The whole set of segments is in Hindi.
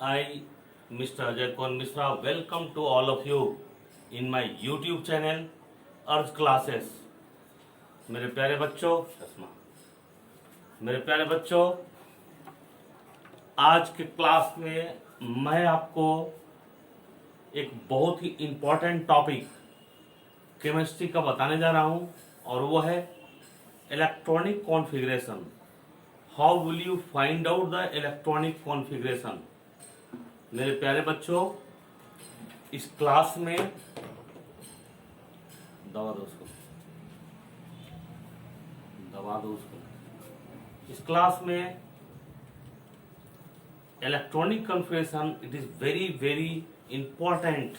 I, Mr. Ajay Kumar Mishra, welcome to all of you in my YouTube channel earth classes. मेरे प्यारे बच्चों, आज के क्लास में मैं आपको एक बहुत ही इम्पोर्टेंट टॉपिक केमिस्ट्री का बताने जा रहा हूं और वो है electronic configuration. How will you find out the electronic configuration. मेरे प्यारे बच्चों, इस क्लास में दबा दो उसको। इस क्लास में electronic configuration it is very very important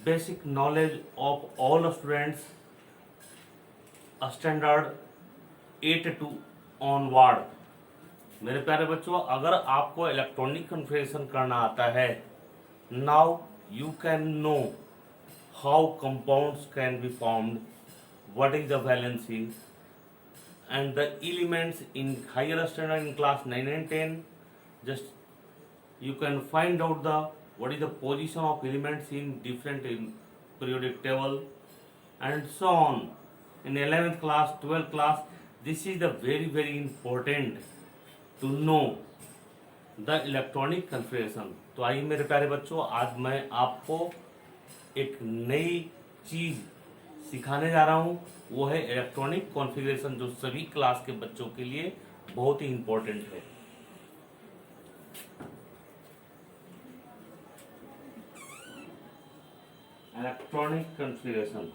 basic knowledge of all students standard 8 to onward. मेरे प्यारे बच्चों, अगर आपको इलेक्ट्रॉनिक कॉन्फ़िगरेशन करना आता है, now you can know how compounds can be formed, what is the valency, and the elements in higher standard in class 9 and 10. Just you can find out the what is the position of elements in different periodic table and so on. In 11th class, 12th class, this is the very very important to know the electronic configuration. तो आइए मेरे प्यारे बच्चों, आज मैं आपको एक नई चीज सिखाने जा रहा हूं, वो है इलेक्ट्रॉनिक कॉन्फ़िगरेशन, जो सभी क्लास के बच्चों के लिए बहुत ही इंपॉर्टेंट है। इलेक्ट्रॉनिक कॉन्फ़िगरेशन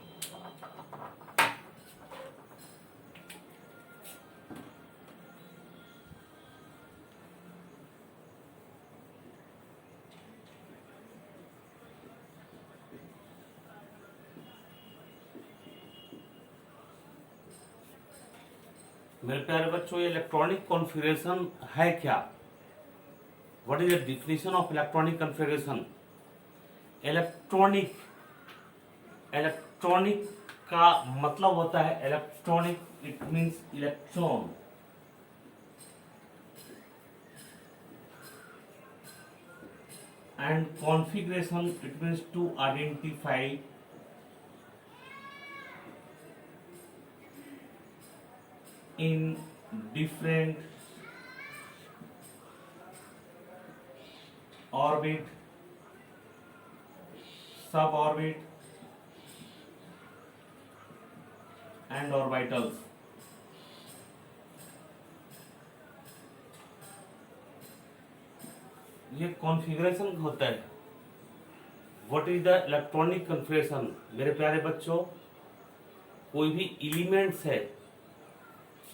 मेरे प्यारे बच्चों, ये इलेक्ट्रॉनिक कॉन्फ़िगरेशन है क्या? What is the definition of electronic configuration? Electronic का मतलब होता है electronic, it means electron. And configuration it means to identify in different orbit, suborbit and orbitals। ये कॉन्फ़िगरेशन होता है। What is the electronic configuration? मेरे प्यारे बच्चों, कोई भी एलिमेंट्स है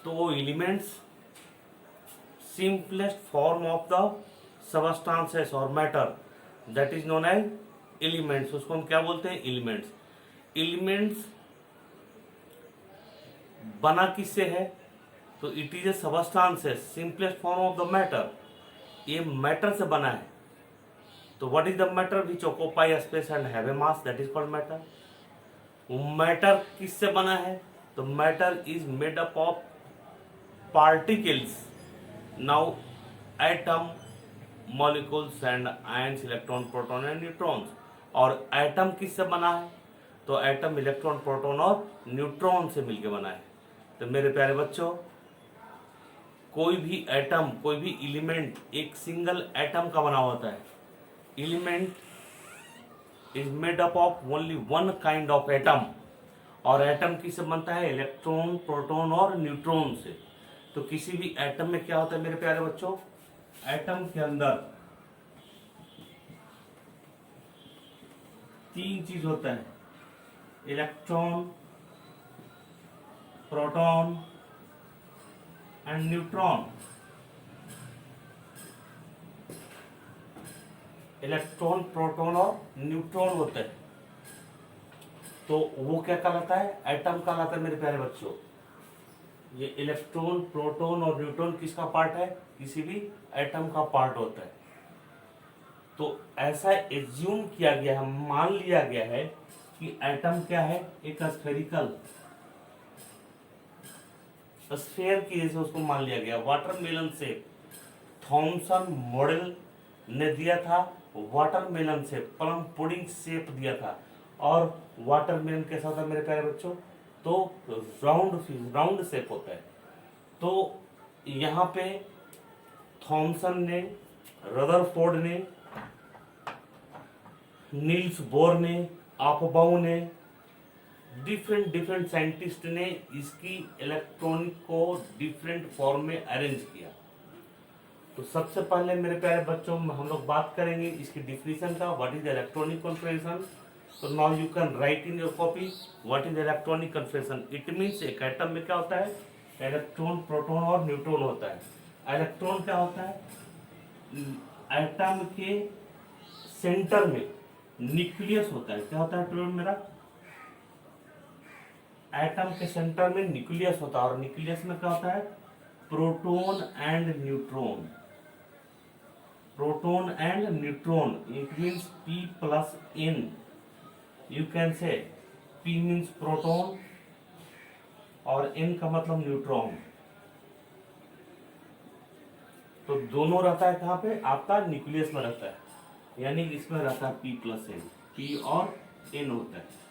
तो वो elements simplest form of the substances और matter, that is known as elements. उसको हम क्या बोलते हैं? एलिमेंट्स। एलिमेंट्स बना किससे है? तो it is a substances, simplest form of the matter. ये मैटर से बना है। तो what is the matter which occupy space and have a mass, that is called matter. Matter किससे बना है? तो matter is made up of particles, now atom, molecules and ions, electron, proton and neutrons। और एटम किससे बना है? तो एटम इलेक्ट्रॉन, प्रोटॉन और न्यूट्रॉन से मिलकर बना है। तो मेरे प्यारे बच्चों, कोई भी एटम, कोई भी एलिमेंट एक सिंगल एटम का बना होता है। Element is made up of only one kind of atom. और एटम किससे बनता है? इलेक्ट्रॉन, प्रोटॉन और न्यूट्रॉन से। तो किसी भी एटम में क्या होता है मेरे प्यारे बच्चों? एटम के अंदर तीन चीज होता है, electron, proton and neutron. Electron, proton और न्यूट्रॉन होता है। तो वो क्या कहलाता है? एटम कहलाता है मेरे प्यारे बच्चों। ये इलेक्ट्रॉन, प्रोटॉन और न्यूट्रॉन किसका पार्ट है? किसी भी एटम का पार्ट होता है। तो ऐसा एज्यूम किया गया है, मान लिया गया है कि एटम क्या है? एक स्फेरिकल स्फीयर की जैसे उसको मान लिया गया, वाटरमेलन शेप। थॉमसन मॉडल ने दिया था वाटरमेलन से प्लम पुडिंग शेप दिया था। और वाटरमेलन कैसा होता है मेरे प्यारे बच्चों, तो राउंड शेप होता है। तो यहाँ पे थॉमसन ने, रदरफोर्ड ने, नील्स बोर ने, आपबाउ ने, डिफरेंट साइंटिस्ट ने इसकी इलेक्ट्रॉनिक को डिफरेंट फॉर्म में अरेंज किया। तो सबसे पहले मेरे प्यारे बच्चों हम लोग बात करेंगे इसकी डिफिनीशन का, व्हाट इज इलेक्ट्रॉनिक कॉन्फ़िगरेशन। तो now you can write in your copy what is electronic configuration. It means एक एटम में क्या होता है, इलेक्ट्रॉन, प्रोटॉन और न्यूट्रॉन होता है। इलेक्ट्रॉन क्या होता है, एटम के सेंटर में न्यूक्लियस होता है। क्या होता है टोटल मेरा, एटम के सेंटर में न्यूक्लियस होता है। और न्यूक्लियस में क्या होता है, proton and neutron. Proton and neutron, it means P plus N। You can say P means proton और N का मतलब न्यूट्रॉन। तो दोनों रहता है कहाँ पे, आपका न्यूक्लियस में रहता है, यानी इसमें रहता है P प्लस N, P और N होता है।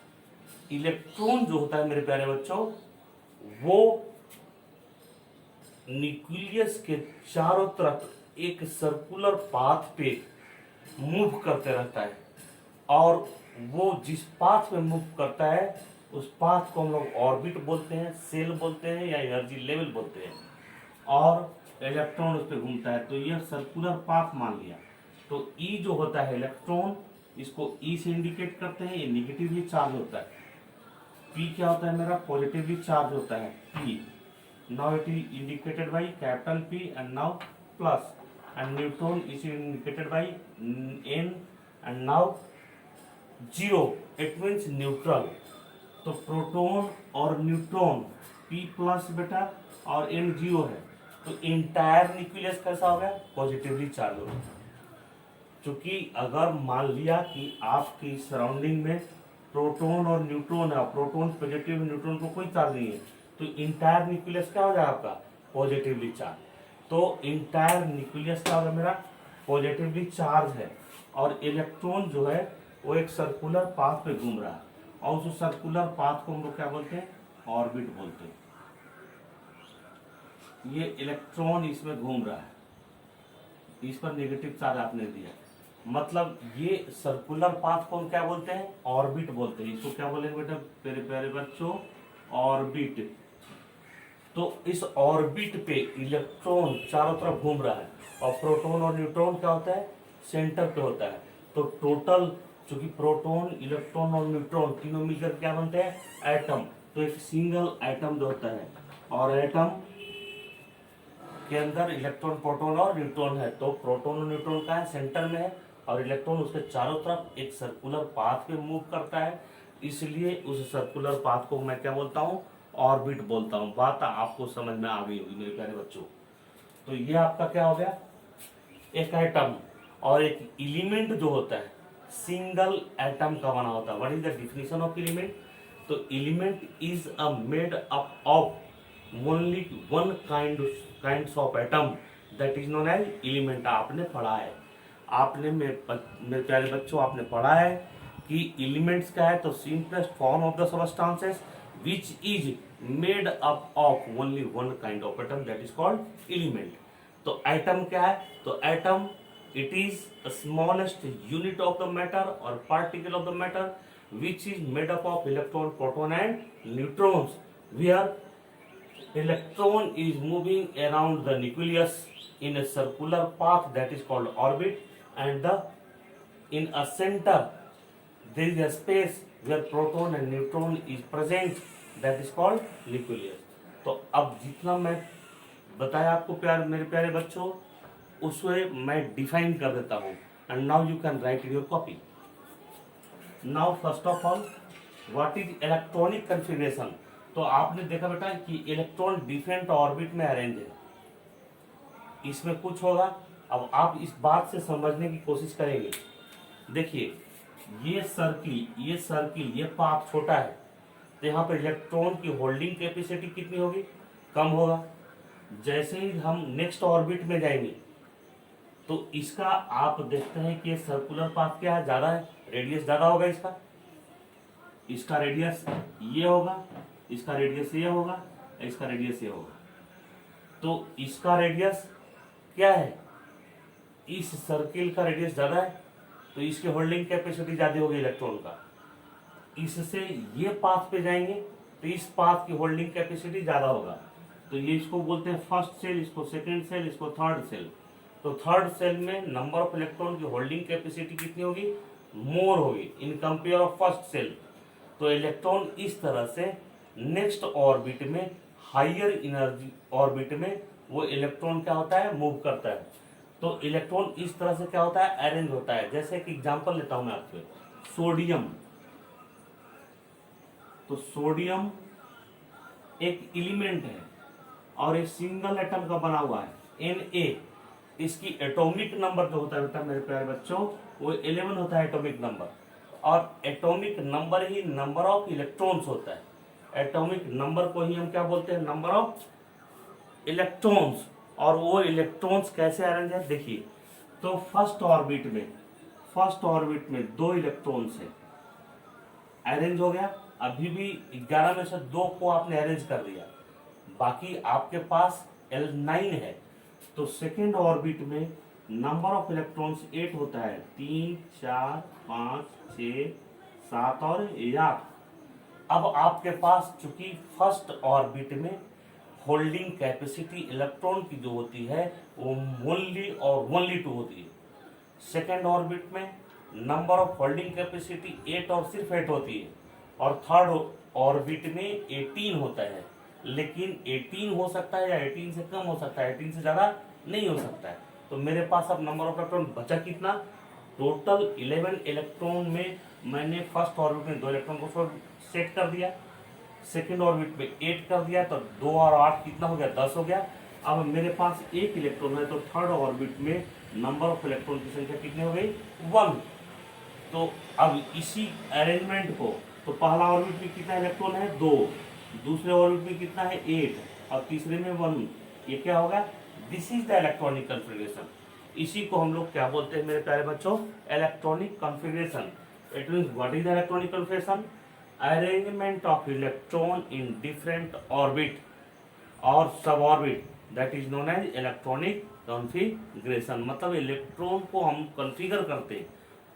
इलेक्ट्रॉन जो होता है मेरे प्यारे बच्चों, वो न्यूक्लियस के चारों तरफ एक सर्कुलर पाथ पे मूव करते रहता है। और वो जिस पाथ पे मूव करता है उस पाथ को हम लोग ऑर्बिट बोलते हैं, सेल बोलते हैं या एनर्जी लेवल बोलते हैं। और इलेक्ट्रॉन उस पर घूमता है, तो यह सर्कुलर पाथ मान लिया। तो ई जो होता है इलेक्ट्रॉन, इसको ई से इंडिकेट करते हैं, ये निगेटिवली चार्ज होता है। पी क्या होता है मेरा, पॉजिटिवली चार्ज होता है P. Now it is indicated by capital P and now plus. And neutron is indicated by N and now zero, it means neutral. तो प्रोटॉन और न्यूट्रॉन पी प्लस बेटा और एन जीरो है, तो इंटायर न्यूक्लियस कैसा हो गया, पॉजिटिवली चार्ज हो गया। क्योंकि अगर मान लिया कि आपकी सराउंडिंग में प्रोटॉन और न्यूट्रॉन है, प्रोटॉन पॉजिटिव, न्यूट्रॉन को कोई चार्ज नहीं है, तो इंटायर न्यूक्लियस क्या हो जाएगा आपका, पॉजिटिवली चार्ज। तो इंटायर न्यूक्लियस क्या होगा मेरा, पॉजिटिवली चार्ज है। और इलेक्ट्रॉन जो है वो एक सर्कुलर पाथ पे घूम रहा है, और उस सर्कुलर पाथ को हम लोग क्या बोलते हैं, ऑर्बिट बोलते हैं। ये इलेक्ट्रॉन इसमें घूम रहा है, इस पर नेगेटिव चार्ज आपने दिया, मतलब ये सर्कुलर पाथ को हम क्या बोलते हैं, ऑर्बिट बोलते हैं। इसको क्या बोलेंगे बेटा प्यारे प्यारे बच्चों, ऑर्बिट। तो इस ऑर्बिट पे इलेक्ट्रॉन चारों तरफ घूम रहा है, और प्रोटॉन और न्यूट्रॉन क्या होता है, सेंटर पे होता है। तो टोटल चूंकि प्रोटॉन, इलेक्ट्रॉन और न्यूट्रॉन तीनों मिलकर क्या बनते हैं, एटम। तो एक सिंगल एटम जो होता है, और एटम के अंदर इलेक्ट्रॉन, प्रोटॉन और न्यूट्रॉन है। तो प्रोटॉन और न्यूट्रॉन का है सेंटर में है, और इलेक्ट्रॉन उसके चारों तरफ एक सर्कुलर पाथ पे मूव करता है, इसलिए उस सर्कुलर पाथ को मैं क्या बोलता हूँ, ऑर्बिट बोलता हूँ। बात आपको समझ में आ गई होगी मेरे प्यारे बच्चों। तो ये आपका क्या हो गया, एक एटम और एक एलिमेंट जो होता है सिंगल एटम का बना होता है। What is the definition of element. तो element is a made up of only one kinds of atom, that is known as element. आपने पढ़ा है, आपने मेरे प्यारे बच्चों आपने पढ़ा है कि एलिमेंट्स क्या है, तो simplest form of the substances which is made up of only one kind of atom, that is called element. तो एटम क्या है, तो atom it is the smallest unit of the matter or particle of the matter which is made up of electron, proton and neutrons, where electron is moving around the nucleus in a circular path that is called orbit, and in a center there is a space where proton and neutron is present, that is called nucleus. तो अब जितना मैं बताया आपको मेरे प्यारे बच्चों, उसमें मैं डिफाइन कर देता हूँ। And now you can write in your copy. Now first of all what is electronic configuration. तो आपने देखा बेटा कि इलेक्ट्रॉन डिफरेंट ऑर्बिट में अरेंज है, इसमें कुछ होगा। अब आप इस बात से समझने की कोशिश करेंगे। देखिए ये सर्किल, ये पाथ छोटा है, तो यहाँ पर इलेक्ट्रॉन की होल्डिंग कैपेसिटी कितनी होगी, कम होगा। जैसे ही हम नेक्स्ट ऑर्बिट में जाएंगे तो इसका आप देखते हैं कि सर्कुलर पाथ क्या है, ज्यादा है, रेडियस ज्यादा होगा इसका रेडियस ये होगा, इसका रेडियस ये होगा, इसका रेडियस ये होगा। तो इसका रेडियस क्या है, इस सर्किल का रेडियस ज्यादा है, तो इसकी होल्डिंग कैपेसिटी ज्यादा होगी इलेक्ट्रॉन का। इससे ये पाथ पे जाएंगे तो इस पाथ की होल्डिंग कैपेसिटी ज्यादा होगा। तो ये इसको बोलते हैं फर्स्ट सेल, इसको सेकंड सेल, इसको थर्ड सेल। तो थर्ड सेल में नंबर ऑफ इलेक्ट्रॉन की होल्डिंग कैपेसिटी कितनी होगी, मोर होगी in compare of first shell. तो इलेक्ट्रॉन इस तरह से नेक्स्ट ऑर्बिट में, हायर एनर्जी ऑर्बिट में वो इलेक्ट्रॉन क्या होता है, मूव करता है। तो इलेक्ट्रॉन इस तरह से क्या होता है, अरेंज होता है। जैसे कि एग्जांपल लेता हूं मैं आपसे, सोडियम। तो सोडियम एक एलिमेंट है और एक सिंगल एटम का बना हुआ है Na। इसकी एटॉमिक नंबर जो होता है बेटा मेरे प्यारे बच्चों, वो 11 होता है एटॉमिक नंबर। और atomic number he number of electrons होता है। एटॉमिक नंबर को ही हम क्या बोलते हैं, नंबर ऑफ इलेक्ट्रॉन्स। और वो इलेक्ट्रॉन्स कैसे अरेंज है देखिए। तो फर्स्ट ऑर्बिट में 2 इलेक्ट्रॉन्स है, अरेंज हो गया। अभी भी 11 में से 2 को आपने अरेंज कर दिया, बाकी आपके पास L9 है। तो सेकेंड ऑर्बिट में नंबर ऑफ इलेक्ट्रॉन्स 8 होता है, 3 4 5 6 7 और 8। अब आपके पास चूंकि फर्स्ट ऑर्बिट में होल्डिंग कैपेसिटी इलेक्ट्रॉन की जो होती है वो ओनली और ओनली 2 होती है। सेकेंड ऑर्बिट में नंबर ऑफ होल्डिंग कैपेसिटी 8 और सिर्फ 8 होती है। और थर्ड ऑर्बिट में 18 होता है, लेकिन 18 हो सकता है या 18 से कम हो सकता है, 18 से ज्यादा नहीं हो सकता है। तो मेरे पास अब नंबर ऑफ इलेक्ट्रॉन बचा कितना, टोटल 11 इलेक्ट्रॉन में मैंने फर्स्ट ऑर्बिट में 2 इलेक्ट्रॉन को सेट कर दिया, सेकेंड ऑर्बिट में 8 कर दिया, तो 2 और 8 कितना हो गया, 10 हो गया। अब मेरे पास 1 इलेक्ट्रॉन है, तो थर्ड ऑर्बिट में नंबर ऑफ इलेक्ट्रॉन की संख्या कितनी हो गई, 1। तो अब इसी अरेंजमेंट को, तो पहला ऑर्बिट में कितना इलेक्ट्रॉन है, 2, दूसरे ऑर्बिट में कितना है, 8, और तीसरे में 1। ये क्या होगा, this is the electronic configuration. इसी को हम लोग क्या बोलते हैं मेरे प्यारे बच्चों, electronic configuration. It means what is the electronic configuration, arrangement of electron in different orbit और sub orbit, that is known as electronic configuration. मतलब इलेक्ट्रॉन को हम कॉन्फ़िगर करते हैं,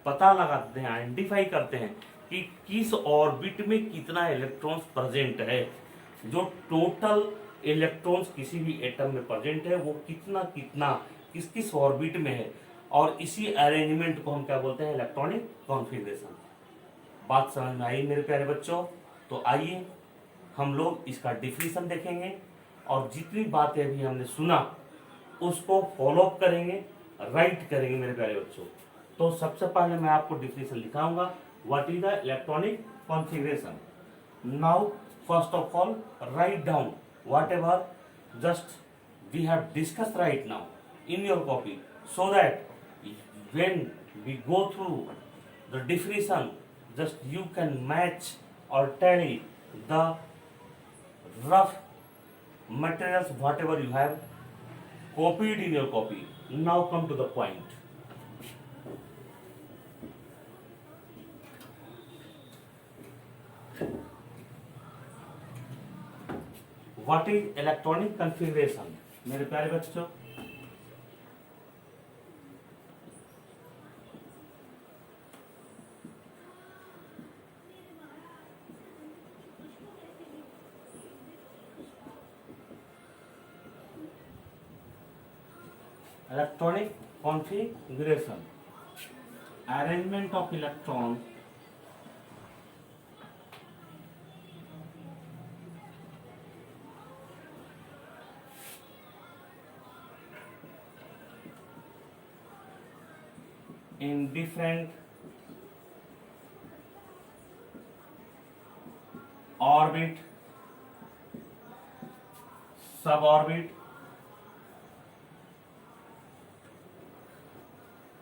पता लगाते हैं, आइडेंटिफाई करते हैं कि किस ऑर्बिट में कितना इलेक्ट्रॉन्स प्रेजेंट है। जो टोटल इलेक्ट्रॉन्स किसी भी एटम में प्रेजेंट है वो कितना कितना किस किस ऑर्बिट में है, और इसी अरेंजमेंट को हम क्या बोलते हैं, इलेक्ट्रॉनिक कॉन्फ़िगरेशन। बात समझ में आई मेरे प्यारे बच्चों? तो आइए हम लोग इसका डिफिनीशन देखेंगे और जितनी बातें अभी हमने सुना उसको फॉलो अप करेंगे, राइट करेंगे मेरे प्यारे बच्चों। तो सबसे पहले मैं आपको डिफिनीशन लिखाऊंगा, what is the electronic configuration. Now first of all write down whatever just we have discussed right now in your copy, so that when we go through the definition just you can match or tally the rough materials whatever you have copied in your copy. Now come to the point. What is electronic configuration? मेरे प्यारे बच्चों, electronic configuration, arrangement of electron in different orbit, suborbit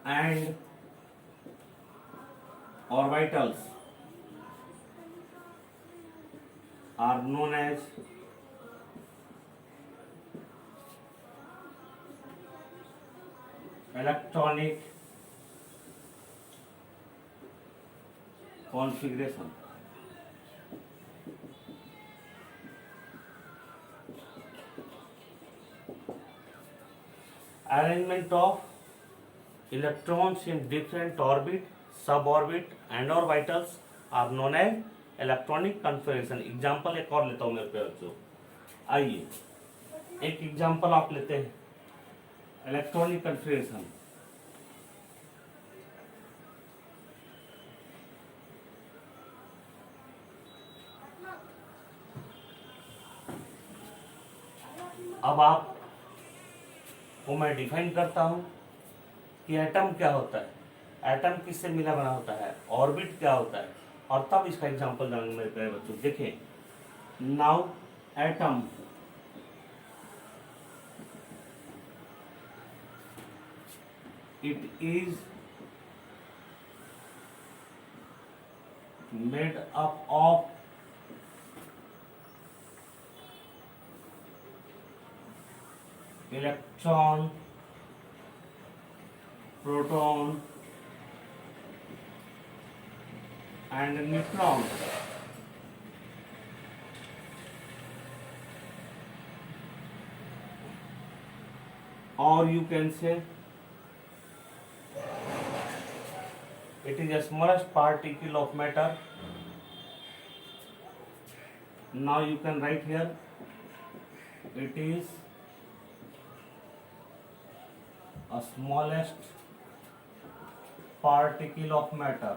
and orbitals are known as electronic configuration. Arrangement of electrons in different orbit, suborbit and orbitals are known as electronic configuration. Example एक और लेता हूं मेरे पे बच्चों, आइए एक एग्जाम्पल आप लेते हैं इलेक्ट्रॉनिक कन्फिगरेशन। अब आप को मैं डिफाइन करता हूं कि एटम क्या होता है, एटम किससे मिला बना होता है, ऑर्बिट क्या होता है, और तब इसका एग्जांपल देंगे मेरे प्यारे बच्चों। देखें, now atom it is made up of electron, proton and neutron। Or you can say it is the smallest particle of matter। Now you can write here it is a smallest particle of matter।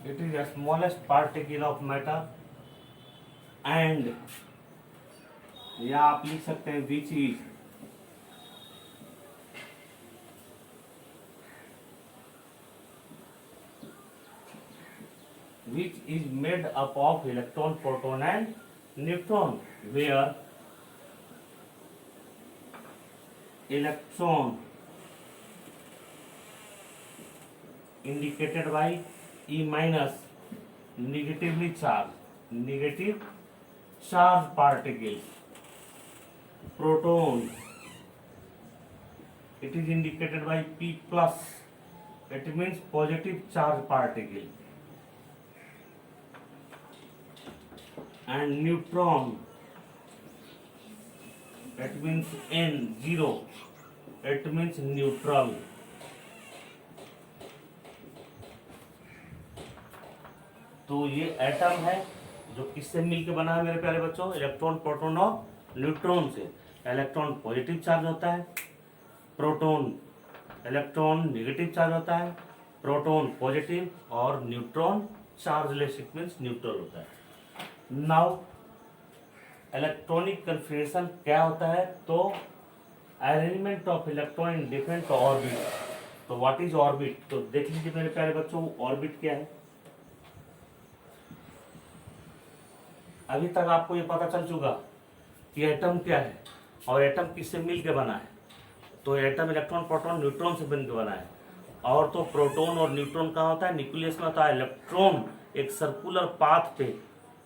It is the smallest particle of matter and या आप लिख सकते हैं which is made up of electron, proton and neutron, where electron indicated by E minus negative charge particles, proton it is indicated by P plus, it means positive charge particle, and neutron it means N 0, it means neutral। तो ये एटम है जो किससे मिलकर बना है मेरे प्यारे बच्चों, इलेक्ट्रॉन, प्रोटॉन और न्यूट्रॉन से। इलेक्ट्रॉन पॉजिटिव चार्ज होता है, प्रोटॉन इलेक्ट्रॉन नेगेटिव चार्ज होता है, प्रोटॉन पॉजिटिव और neutron chargeless, it means neutral होता है। नाउ इलेक्ट्रॉनिक कन्फिगरेशन क्या होता है, तो arrangement of electron in different orbit. तो व्हाट इज ऑर्बिट, तो देख लीजिए मेरे प्यारे बच्चों, ऑर्बिट क्या है। अभी तक आपको ये पता चल चुका कि एटम क्या है और एटम किससे मिलकर बना है। तो एटम इलेक्ट्रॉन, प्रोटॉन, न्यूट्रॉन से मिलकर बना है। और तो प्रोटॉन और न्यूट्रॉन कहाँ होता है, न्यूक्लियस में होता है। इलेक्ट्रॉन एक सर्कुलर पाथ पे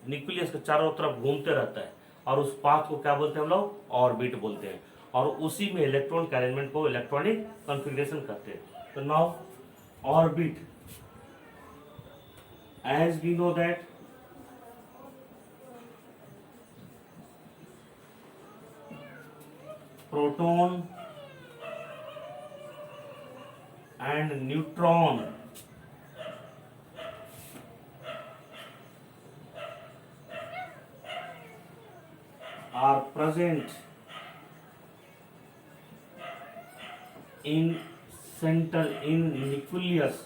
न्यूक्लियस के चारों तरफ घूमते रहता है और उस पाथ को क्या बोलते हैं हम लोग, ऑर्बिट बोलते हैं। और उसी में इलेक्ट्रॉन के अरेंजमेंट को इलेक्ट्रॉनिक कॉन्फ़िगरेशन करते हैं। तो now orbit, as we know that proton and neutron are present in center, in nucleus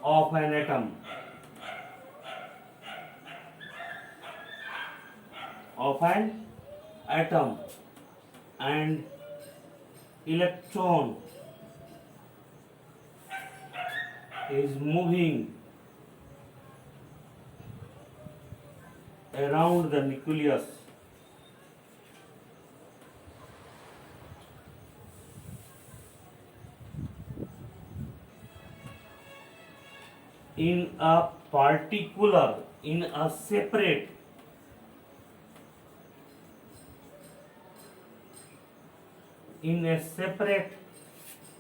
of an atom, and electron is moving around the nucleus in a particular in a separate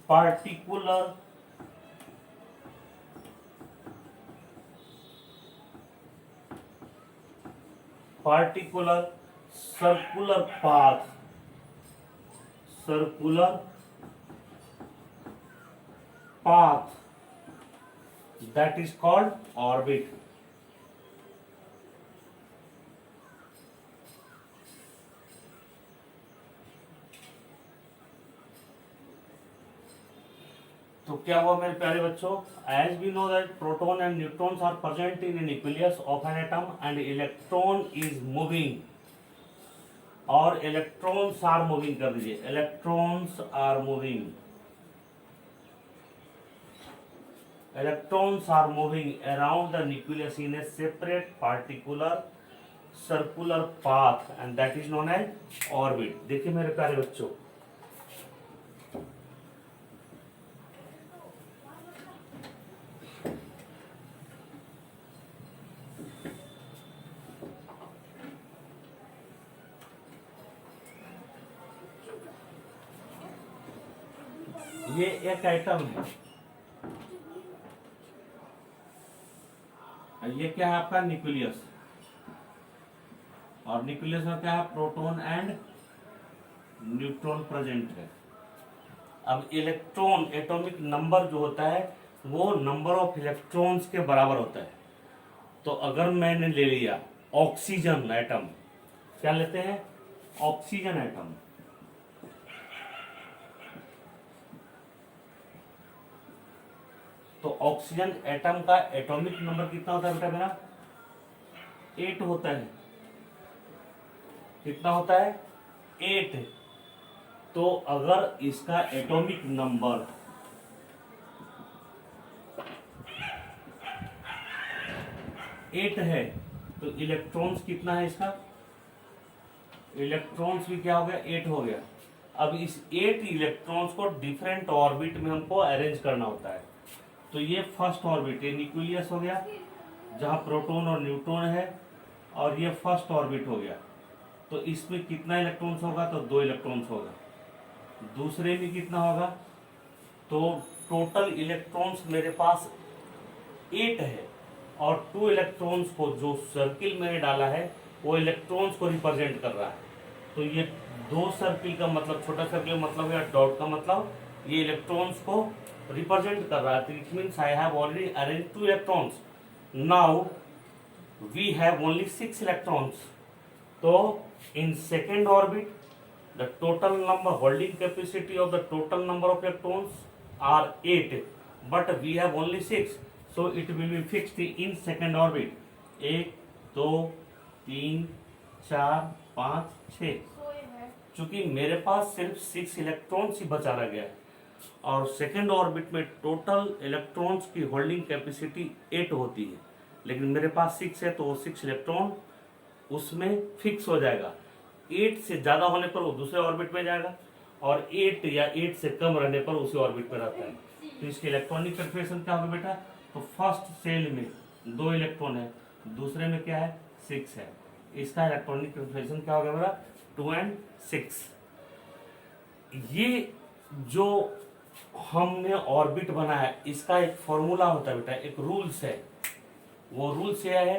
particular circular path that is called orbit. तो क्या हुआ मेरे प्यारे बच्चों, as we know that proton and neutrons are present in nucleus of an atom and electron is moving, और इलेक्ट्रॉन्स आर मूविंग कर दीजिए, electrons are moving around the nucleus in a separate particular circular path and that is known as orbit. देखिए मेरे प्यारे बच्चों, ये एक आइटम है, ये क्या है आपका न्यूक्लियस, और न्यूक्लियस में क्या है प्रोटॉन एंड न्यूट्रॉन प्रेजेंट है। अब इलेक्ट्रॉन एटॉमिक नंबर जो होता है वो नंबर ऑफ इलेक्ट्रॉन्स के बराबर होता है। तो अगर मैंने ले लिया ऑक्सीजन एटम, क्या लेते हैं ऑक्सीजन एटम, तो ऑक्सीजन एटम का एटॉमिक नंबर कितना होता है बेटा मेरा 8 होता है। कितना होता है 8। तो अगर इसका एटॉमिक नंबर 8 है तो इलेक्ट्रॉन्स कितना है इसका, इलेक्ट्रॉन्स भी क्या हो गया 8 हो गया। अब इस 8 इलेक्ट्रॉन्स को डिफरेंट ऑर्बिट में हमको अरेंज करना होता है। तो ये फर्स्ट ऑर्बिट, ये न्यूक्लियस हो गया जहां प्रोटॉन और न्यूट्रॉन है, और ये फर्स्ट ऑर्बिट हो गया। तो इसमें कितना इलेक्ट्रॉन्स होगा, तो 2 इलेक्ट्रॉन्स होगा। दूसरे में कितना होगा, तो टोटल इलेक्ट्रॉन्स मेरे पास 8 है, और 2 इलेक्ट्रॉन्स को जो सर्किल मैंने डाला है वो इलेक्ट्रॉन्स को रिप्रेजेंट कर रहा है। तो ये 2 सर्किल का मतलब, छोटा सर्किल मतलब या डॉट का मतलब, ये इलेक्ट्रॉन्स को रिप्रेजेंट कर रहा है। It means I have already arrange 2 electrons, now we have only 6 electrons. तो in second orbit the total number holding capacity of the total number of electrons are 8, but we have only 6, so it will be fixed in second orbit. 1 2 3 4 5 6। चूंकि मेरे पास सिर्फ 6 इलेक्ट्रॉन्स ही बचा रह गया है, और सेकेंड ऑर्बिट में टोटल इलेक्ट्रॉन्स की होल्डिंग कैपेसिटी 8 होती है, लेकिन मेरे पास 6 है तो वो 6 इलेक्ट्रॉन उसमें फिक्स हो जाएगा। 8 से ज्यादा होने पर वो दूसरे ऑर्बिट में जाएगा, और 8 या 8 से कम रहने पर उसी ऑर्बिट में रहता है। तो इसकी इलेक्ट्रॉनिक कन्फिगरेशन क्या होगा बेटा, तो फर्स्ट सेल में 2 इलेक्ट्रॉन है, दूसरे में क्या है 6 है। इसका इलेक्ट्रॉनिक कन्फिगरेशन क्या होगा मेरा 2 and 6। ये जो हमने ऑर्बिट बनाया है इसका एक फॉर्मूला होता है बेटा, एक रूल्स है। वो रूल्स यह है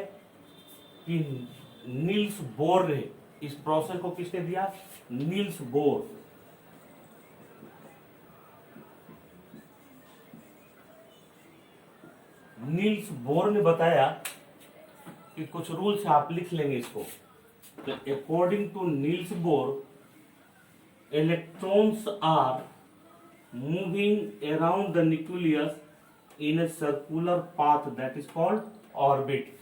कि नील्स बोर ने इस प्रोसेस को किसने दिया, नील्स बोर। नील्स बोर ने बताया कि कुछ रूल्स आप लिख लेंगे इसको। तो according to Niels Bohr, electrons are moving around the nucleus in a circular path that is called orbit.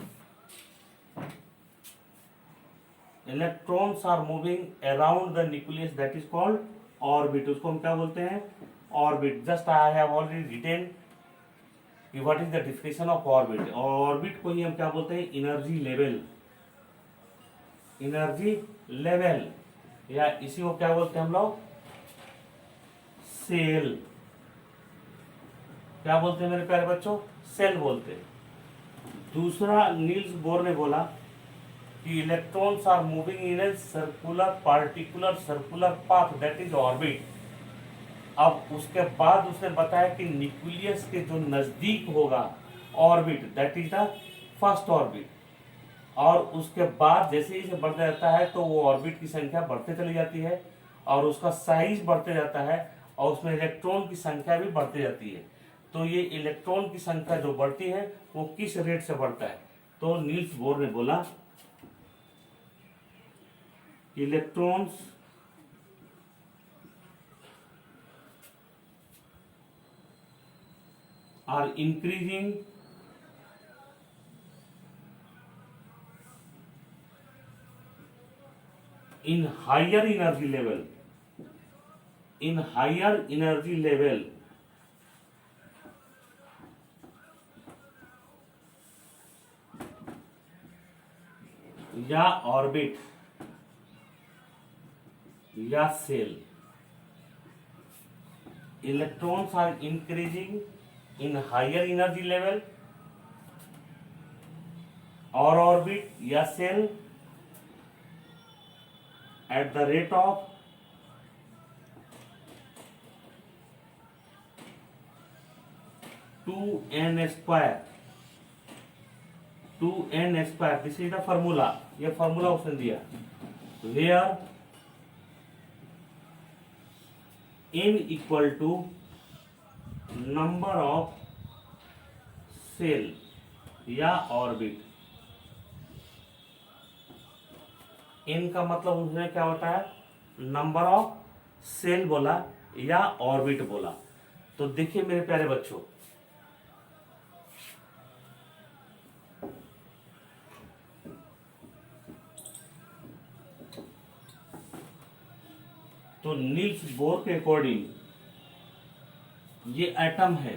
Electrons are moving around the nucleus that is called orbit. उसको हम क्या बोलते हैं orbit. Just I have already written कि what is the definition of orbit. Orbit को ही हम क्या बोलते हैं एनर्जी लेवल, एनर्जी लेवल, या इसी को क्या बोलते हैं हम लोग सेल। क्या बोलते हैं मेरे प्यारे बच्चों, सेल बोलते हैं। दूसरा नील्स बोर ने बोला कि electrons are moving in a circular particular circular path that is orbit. अब उसके बाद उसने बताया कि न्यूक्लियस के जो नजदीक होगा orbit that is the first orbit, और उसके बाद जैसे ही इसे बढ़ता जाता है तो वो ऑर्बिट की संख्या बढ़ते चली जाती है और उसका साइज बढ़ते जाता है और उसमें इलेक्ट्रॉन की संख्या भी बढ़ती जाती है। तो ये इलेक्ट्रॉन की संख्या जो बढ़ती है वो किस रेट से बढ़ता है? तो नील्स बोर ने बोला electrons are increasing in higher energy level, in higher energy level या ऑर्बिट या shell, electrons are increasing in higher energy level और ऑर्बिट या shell at the rate of 2n square, 2n square, this is the formula, ये formula उसने दिया, where n equal to number of cell या ऑर्बिट। n का मतलब उसने क्या होता है? नंबर ऑफ सेल बोला या ऑर्बिट बोला। तो देखिए मेरे प्यारे बच्चों, तो नील्स बोर के अकॉर्डिंग ये एटम है,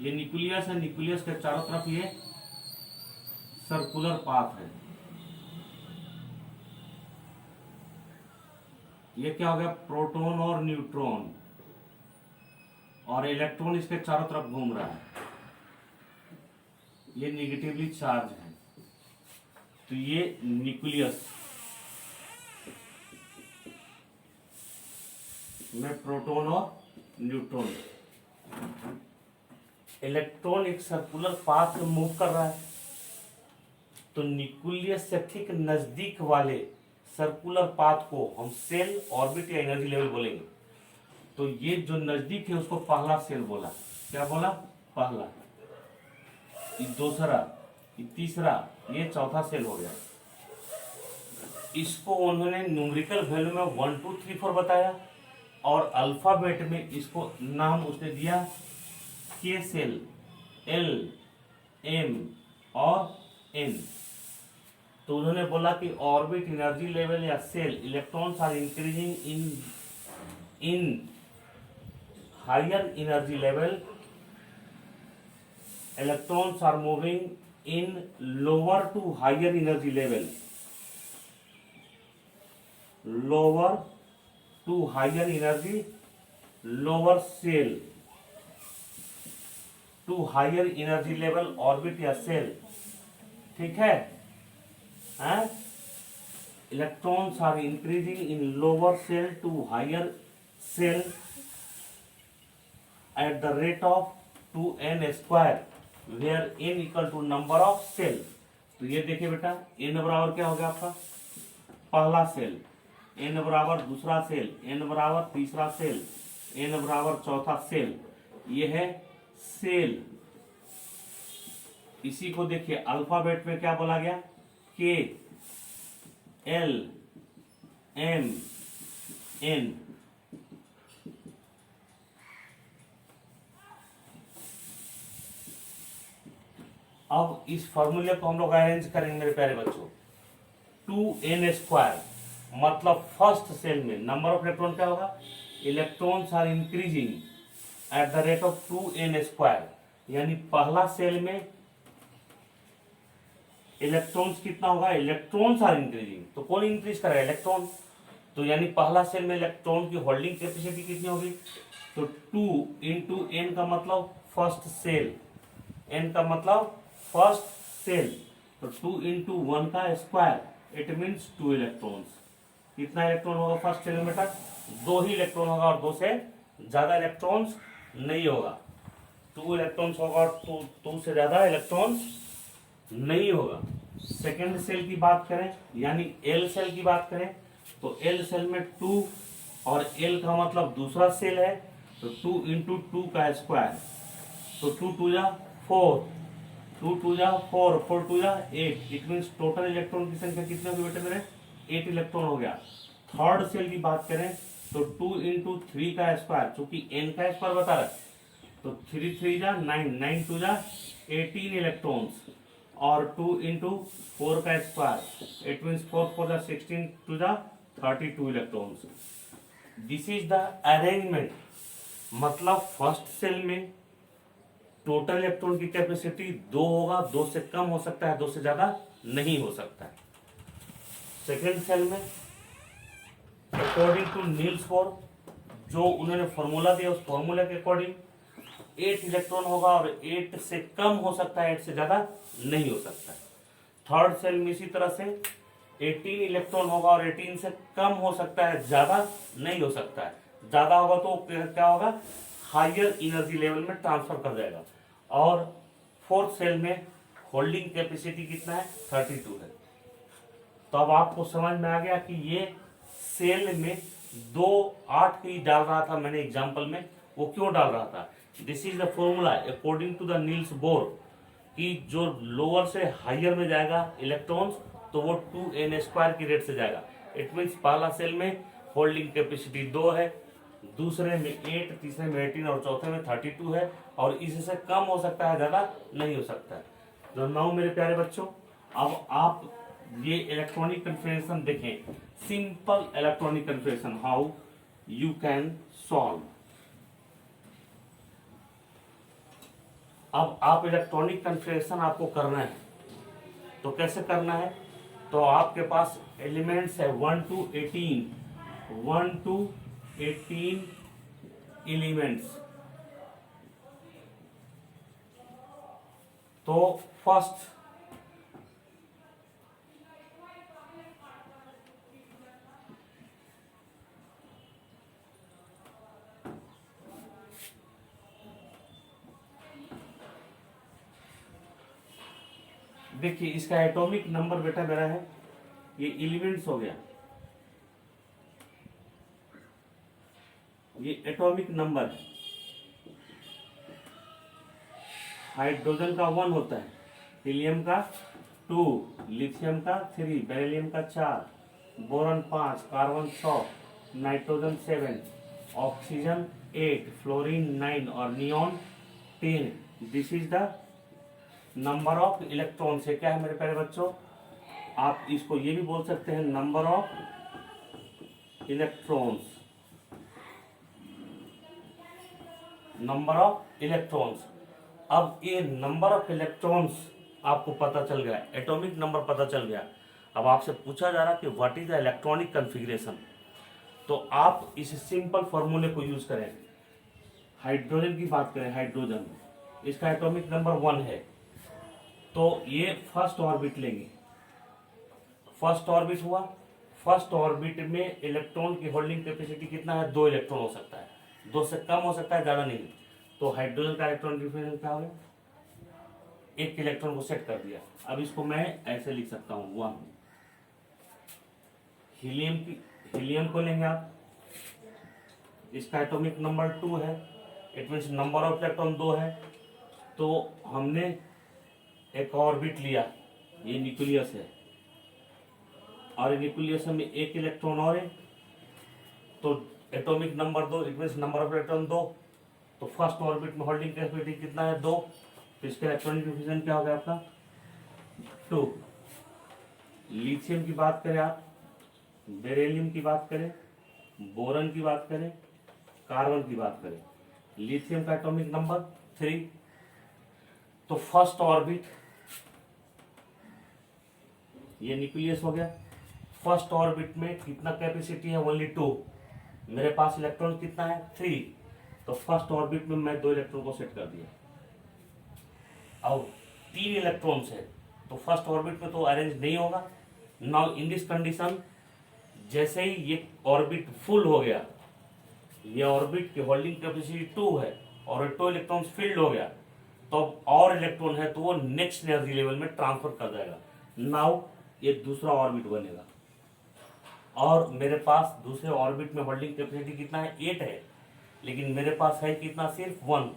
ये न्यूक्लियस है, न्यूक्लियस के चारों तरफ ये सर्कुलर पाथ है। ये क्या हो गया? प्रोटॉन और न्यूट्रॉन, और इलेक्ट्रॉन इसके चारों तरफ घूम रहा है, ये निगेटिवली चार्ज है। तो ये न्यूक्लियस में प्रोटॉन और न्यूट्रॉन, इलेक्ट्रॉन एक सर्कुलर पाथ में मूव कर रहा है। तो न्यूक्लियस से ठीक नजदीक वाले सर्कुलर पाथ को हम सेल, ऑर्बिट या एनर्जी लेवल बोलेंगे। तो ये जो नजदीक है उसको पहला सेल बोला। क्या बोला? पहला, ये दूसरा, ये तीसरा, ये चौथा सेल हो गया। इसको उन्होंने न्यूमेरिकल वैल्यू में 1 2 3 4 बताया, और अल्फाबेट में इसको नाम उसने दिया के सेल, एल, एम और एन। तो उन्होंने बोला कि ऑर्बिट, एनर्जी लेवल या shell, electrons are increasing in higher energy level, electrons are moving in lower to higher energy level, lower to higher energy, lower shell to higher energy level, orbit या सेल। ठीक है? Electrons are increasing in lower shell to higher shell at the rate of 2n square, where n equal to number of shell. तो ये देखिए बेटा, n बराबर क्या हो गया आपका? पहला सेल, n बराबर दूसरा सेल, n बराबर तीसरा सेल, n बराबर चौथा सेल। ये है सेल। इसी को देखिए अल्फाबेट में क्या बोला गया? के, एल, एम, एन। अब इस फॉर्मूले को हम लोग अरेंज करेंगे मेरे प्यारे बच्चों। 2n स्क्वायर मतलब फर्स्ट सेल में नंबर ऑफ इलेक्ट्रॉन क्या होगा? Electrons are increasing at the rate of 2n square, यानी पहला सेल में इलेक्ट्रॉन्स कितना होगा? इलेक्ट्रॉन्स आर इंक्रीजिंग, तो कौन इंक्रीज करेगा? इलेक्ट्रॉन। तो यानी पहला सेल में इलेक्ट्रॉन की होल्डिंग कैपेसिटी कितनी होगी? तो 2 इंटू एन का मतलब फर्स्ट सेल, एन का मतलब फर्स्ट सेल, तो 2 इंटू 1 का स्क्वायर इट मीन्स 2 इलेक्ट्रॉन्स। कितना इलेक्ट्रॉन होगा फर्स्ट सेल में बेटा? 2 ही इलेक्ट्रॉन होगा और 2 से ज्यादा इलेक्ट्रॉन्स नहीं होगा। 2 इलेक्ट्रॉन्स होगा और 2 से ज्यादा इलेक्ट्रॉन्स नहीं होगा। सेकेंड सेल की बात करें यानी एल सेल की बात करें तो एल सेल में 2 और एल का मतलब दूसरा सेल है, तो 2 इंटू 2 का स्क्वायर, तो 2 2 जा 4, 2 2 जा 4, 4 2 जा 8, इट मीन्स टोटल इलेक्ट्रॉन की संख्या कितने होगी बेटे मेरे? 8 इलेक्ट्रॉन हो गया। थर्ड सेल की बात करें तो 2 इंटू 3 का स्क्वायर, चूंकि एन का स्क्वायर बता रहा है, तो 3 3 जा 9, 9 2 जा 18 इलेक्ट्रॉन्स, और 2 इंटू 4 का स्क्वायर इट मीन्स 4 4 जा 16 2 जा 32 electrons. This is the arrangement, मतलब फर्स्ट सेल में टोटल इलेक्ट्रॉन की कैपेसिटी 2 होगा, 2 से कम हो सकता है, 2 से ज्यादा नहीं हो सकता है। सेकेंड सेल में अकॉर्डिंग टू नील्स बोर, जो उन्होंने फॉर्मूला दिया उस फॉर्मूला के अकॉर्डिंग 8 इलेक्ट्रॉन होगा और 8 से कम हो सकता है, 8 से ज्यादा नहीं हो सकता है। थर्ड सेल में इसी तरह से 18 इलेक्ट्रॉन होगा और 18 से कम हो सकता है, ज्यादा नहीं हो सकता है। ज्यादा होगा तो क्या होगा? हायर एनर्जी लेवल में ट्रांसफर कर जाएगा। और फोर्थ सेल में होल्डिंग कैपेसिटी कितना है? 32 है। तो अब आपको समझ में आ गया कि ये सेल में 2 8 ही डाल रहा था मैंने एग्जांपल में, वो क्यों डाल रहा था? This is the formula according to the Niels Bohr, कि जो लोअर से हायर में जाएगा इलेक्ट्रॉन्स तो वो 2n² की रेट से जाएगा। इट मीन्स पहला सेल में होल्डिंग कैपेसिटी 2 है, दूसरे में 8, तीसरे में 18 और चौथे में 32 है, और इससे कम हो सकता है, ज्यादा नहीं हो सकता है। तो नाउ मेरे प्यारे बच्चों, अब आप ये इलेक्ट्रॉनिक कन्फिगरेशन देखें, simple electronic configuration how you can solve. अब आप इलेक्ट्रॉनिक कन्फिगरेशन आपको करना है, तो कैसे करना है? तो आपके पास एलिमेंट्स है 1 to 18, 1 to 18 एलिमेंट्स। तो फर्स्ट देखिए, इसका एटॉमिक नंबर बेटा मेरा है, ये एलिमेंट्स हो गया, ये एटॉमिक नंबर है। हाइड्रोजन का 1 होता है, हीलियम का 2, लिथियम का 3, बेरिलियम का 4, boron 5, carbon 6, nitrogen 7, oxygen 8, fluorine 9 और neon 10। This is the number of electron से क्या है मेरे प्यारे बच्चों? आप इसको ये भी बोल सकते हैं number of electrons, number of electrons. अब ये नंबर ऑफ इलेक्ट्रॉन्स आपको पता चल गया, एटॉमिक नंबर पता चल गया। अब आपसे पूछा जा रहा कि what is the electronic configuration, तो आप इस सिंपल फॉर्मूले को यूज करें। हाइड्रोजन की बात करें, हाइड्रोजन इसका एटॉमिक नंबर 1 है, तो ये फर्स्ट ऑर्बिट लेंगे। फर्स्ट ऑर्बिट हुआ, फर्स्ट ऑर्बिट में इलेक्ट्रॉन की होल्डिंग कैपेसिटी कितना है? 2 इलेक्ट्रॉन हो सकता है, 2 से कम हो सकता है, ज्यादा नहीं। तो हाइड्रोजन का इलेक्ट्रॉन कन्फिगरेशन क्या होगा? 1 इलेक्ट्रॉन को सेट कर दिया। अब इसको मैं ऐसे लिख सकता हूं 1। हीलियम को लेंगे आप, इसका एटॉमिक नंबर 2 है, it means number of electron 2 है। तो हमने एक ऑर्बिट लिया, ये न्यूक्लियस है, और न्यूक्लियस में 1 इलेक्ट्रॉन और है, तो atomic number 2, it means number of electron 2। तो फर्स्ट ऑर्बिट में होल्डिंग कैपेसिटी कितना है? 2। तो इसका इलेक्ट्रॉनिक कन्फिगरेशन क्या हो गया आपका? 2। लिथियम की बात करें आप, बेरिलियम की बात करें, बोरन की बात करें, कार्बन की बात करें, लिथियम का एटॉमिक नंबर 3। तो फर्स्ट ऑर्बिट, ये न्यूक्लियस हो गया, फर्स्ट ऑर्बिट में कितना कैपेसिटी है? ओनली 2। मेरे पास इलेक्ट्रॉन कितना है? 3। तो फर्स्ट ऑर्बिट में मैं 2 इलेक्ट्रॉन को सेट कर दिया। अब 3 इलेक्ट्रॉन्स है तो फर्स्ट ऑर्बिट में तो अरेंज नहीं होगा। नाउ इन दिस कंडीशन जैसे ही ये ऑर्बिट फुल हो गया, ये ऑर्बिट की होल्डिंग कैपेसिटी 2 है और 2 इलेक्ट्रॉन्स फिल्ड हो गया, तो अब और इलेक्ट्रॉन है तो वो नेक्स्ट एनर्जी लेवल में ट्रांसफर कर जाएगा। नाउ ये दूसरा ऑर्बिट बनेगा और मेरे पास दूसरे ऑर्बिट में होल्डिंग कैपेसिटी कितना है 8 है, लेकिन मेरे पास है कितना सिर्फ 1,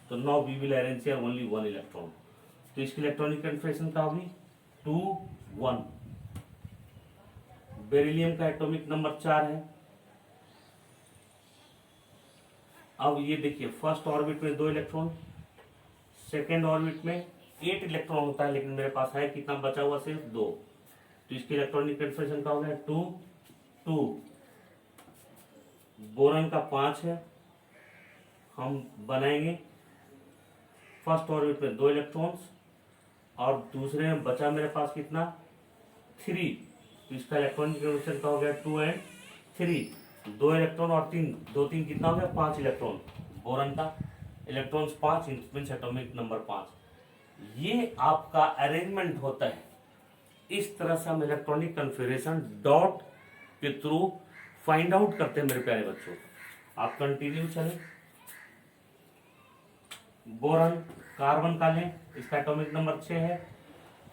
तो now we will arrange here only 1 electron. तो इसकी इलेक्ट्रॉनिक कन्फिग्रेशन क्या होगी 2 1। बेरिलियम का एटॉमिक नंबर 4 है। अब ये देखिए फर्स्ट ऑर्बिट में 2 इलेक्ट्रॉन, सेकेंड ऑर्बिट में 8 इलेक्ट्रॉन होता है, लेकिन मेरे पास है कितना बचा हुआ सिर्फ 2, तो इसकी इलेक्ट्रॉनिक कन्फिग्रेशन क्या हो गया 2 2। बोरॉन का 5 है, हम बनाएंगे फर्स्ट ऑर्बिट में 2 इलेक्ट्रॉन्स और दूसरे में बचा मेरे पास कितना 3, तो इसका इलेक्ट्रॉनिक कन्फिग्रेशन क्या हो गया 2 एंड 3। 2 इलेक्ट्रॉन और 3 2 3 कितना हो गया 5 इलेक्ट्रॉन। बोरॉन का इलेक्ट्रॉन्स 5 मींस एटॉमिक नंबर 5। ये आपका अरेंजमेंट होता है। इस तरह से हम इलेक्ट्रॉनिक कन्फिग्रेशन डॉट के थ्रू फाइंड आउट करते हैं मेरे प्यारे बच्चों। आप कंटिन्यू चलें। बोरॉन कार्बन का लें, इसका एटॉमिक नंबर 6 है,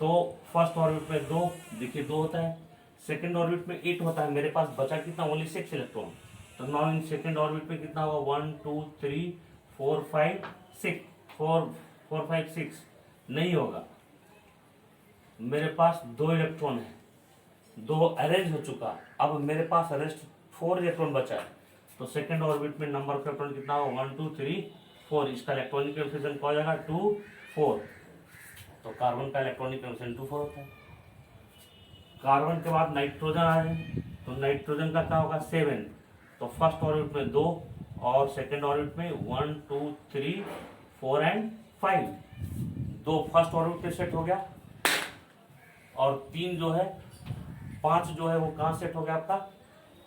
तो फर्स्ट ऑर्बिट में 2 देखिए 2 होता है, सेकंड ऑर्बिट में 8 होता है, मेरे पास बचा कितना ओनली 6 इलेक्ट्रॉन। तो नाउ इन सेकंड ऑर्बिट में कितना होगा 1 2 3 4 5 6 4 5 6 नहीं होगा, मेरे पास 2 इलेक्ट्रॉन है, 2 अरेंज हो चुका। अब मेरे पास रेस्ट 4 इलेक्ट्रॉन बचा है, तो सेकंड ऑर्बिट में नंबर ऑफ इलेक्ट्रॉन कितना होगा 1 2 3 4। इसका इलेक्ट्रॉनिक कन्फिग्रेशन क्या हो जाएगा 2 4। तो कार्बन का इलेक्ट्रॉनिक कन्फिग्रेशन 2 4 होता है। कार्बन के बाद नाइट्रोजन आ रहे हैं, तो नाइट्रोजन का क्या होगा 7। तो फर्स्ट ऑर्बिट में 2 और सेकंड ऑर्बिट में 1 2 3 4 एंड 5। 2 फर्स्ट ऑर्बिट पे सेट हो गया और 3 जो है 5 जो है वो कहाँ सेट हो गया आपका,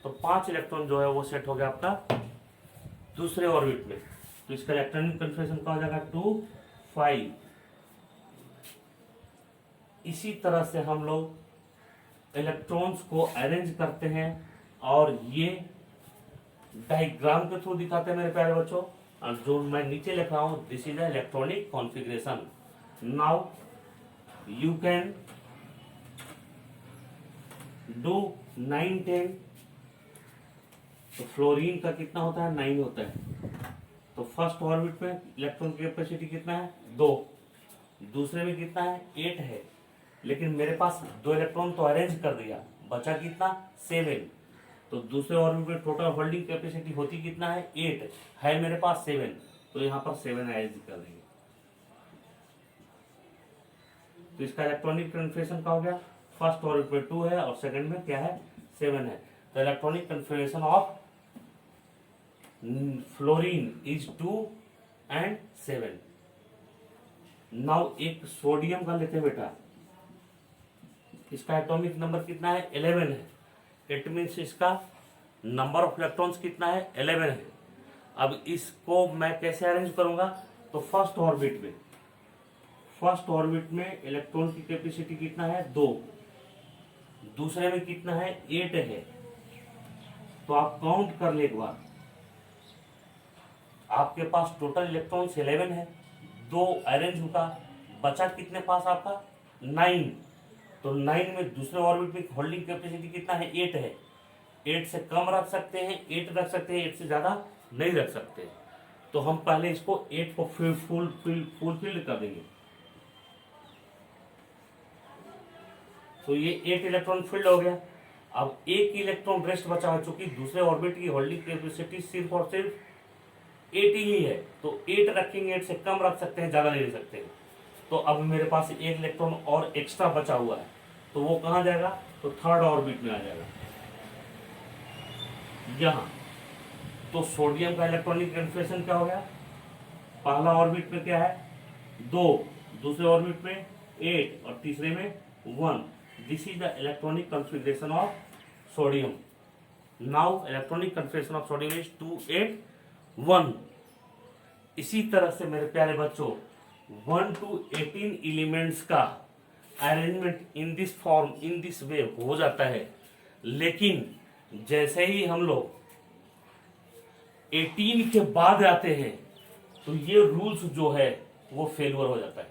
तो 5 इलेक्ट्रॉन जो है वो सेट हो गया आपका दूसरे ऑर्बिट में। तो इसका इलेक्ट्रॉनिक कन्फिग्रेशन क्या हो जाएगा 2 5। इसी तरह से हम लोग इलेक्ट्रॉन्स को अरेंज करते हैं और ये डायग्राम के थ्रू दिखाते हैं मेरे प्यारे बच्चों। और जो मैं नीचे लिख रहा हूं this is electronic configuration. Now you can do 9 10। तो फ्लोरीन का कितना होता है 9 होता है। तो फर्स्ट ऑर्बिट में इलेक्ट्रॉन की कैपेसिटी कितना है 2, दूसरे में कितना है 8 है, लेकिन मेरे पास 2 इलेक्ट्रॉन तो अरेंज कर दिया, बचा कितना 7। तो दूसरे ऑर्बिट में टोटल होल्डिंग कैपेसिटी होती कितना है 8 है, मेरे पास 7, तो यहाँ पर 7 अरेंज कर देंगे। तो इसका इलेक्ट्रॉनिक कन्फिग्रेशन क्या हो गया, फर्स्ट ऑर्बिट में 2 है और सेकंड में क्या है 7 है। तो electronic configuration of fluorine is 2 and 7। Now एक सोडियम का लेते हैं बेटा, इसका एटॉमिक नंबर कितना है 11 है। इट मीन्स इसका नंबर ऑफ इलेक्ट्रॉन्स कितना है 11 है। अब इसको मैं कैसे अरेंज करूंगा, तो फर्स्ट ऑर्बिट में इलेक्ट्रॉन की कैपेसिटी कितना है 2, दूसरे में कितना है 8 है। तो आप काउंट कर ले एक बार, आपके पास टोटल इलेक्ट्रॉन्स 11 है, 2 अरेंज होगा, बचा कितने पास आपका 9। तो 9 में दूसरे ऑर्बिट में होल्डिंग कैपेसिटी कितना है 8 है। 8 से कम रख सकते हैं, 8 रख सकते हैं, 8 से ज्यादा नहीं रख सकते। तो हम पहले इसको 8 को फुलफिल्ड कर देंगे। तो ये 8 इलेक्ट्रॉन फिल्ड हो गया। अब एक इलेक्ट्रॉन रेस्ट बचा है, चूंकि दूसरे ऑर्बिट की होल्डिंग कैपेसिटी सिर्फ और सिर्फ 8 ही है, तो 8 रखेंगे, 8 से कम रख सकते हैं, ज्यादा नहीं रख सकते। तो अब मेरे पास एक इलेक्ट्रॉन और एक्स्ट्रा बचा हुआ है, तो वो कहां जाएगा, तो थर्ड ऑर्बिट में आ जाएगा यहां। तो सोडियम का इलेक्ट्रॉनिक कन्फिग्रेशन क्या हो गया, पहला ऑर्बिट में क्या है 2, दूसरे ऑर्बिट में 8 और तीसरे में 1। This is the electronic configuration of sodium. Now electronic configuration of sodium is 2 8 1। इसी तरह से मेरे प्यारे बच्चों 1 to 18 एलिमेंट्स का arrangement in this form in this way हो जाता है, लेकिन जैसे ही हम लोग 18 के बाद आते हैं तो ये रूल्स जो है वो फेलवर हो जाता है।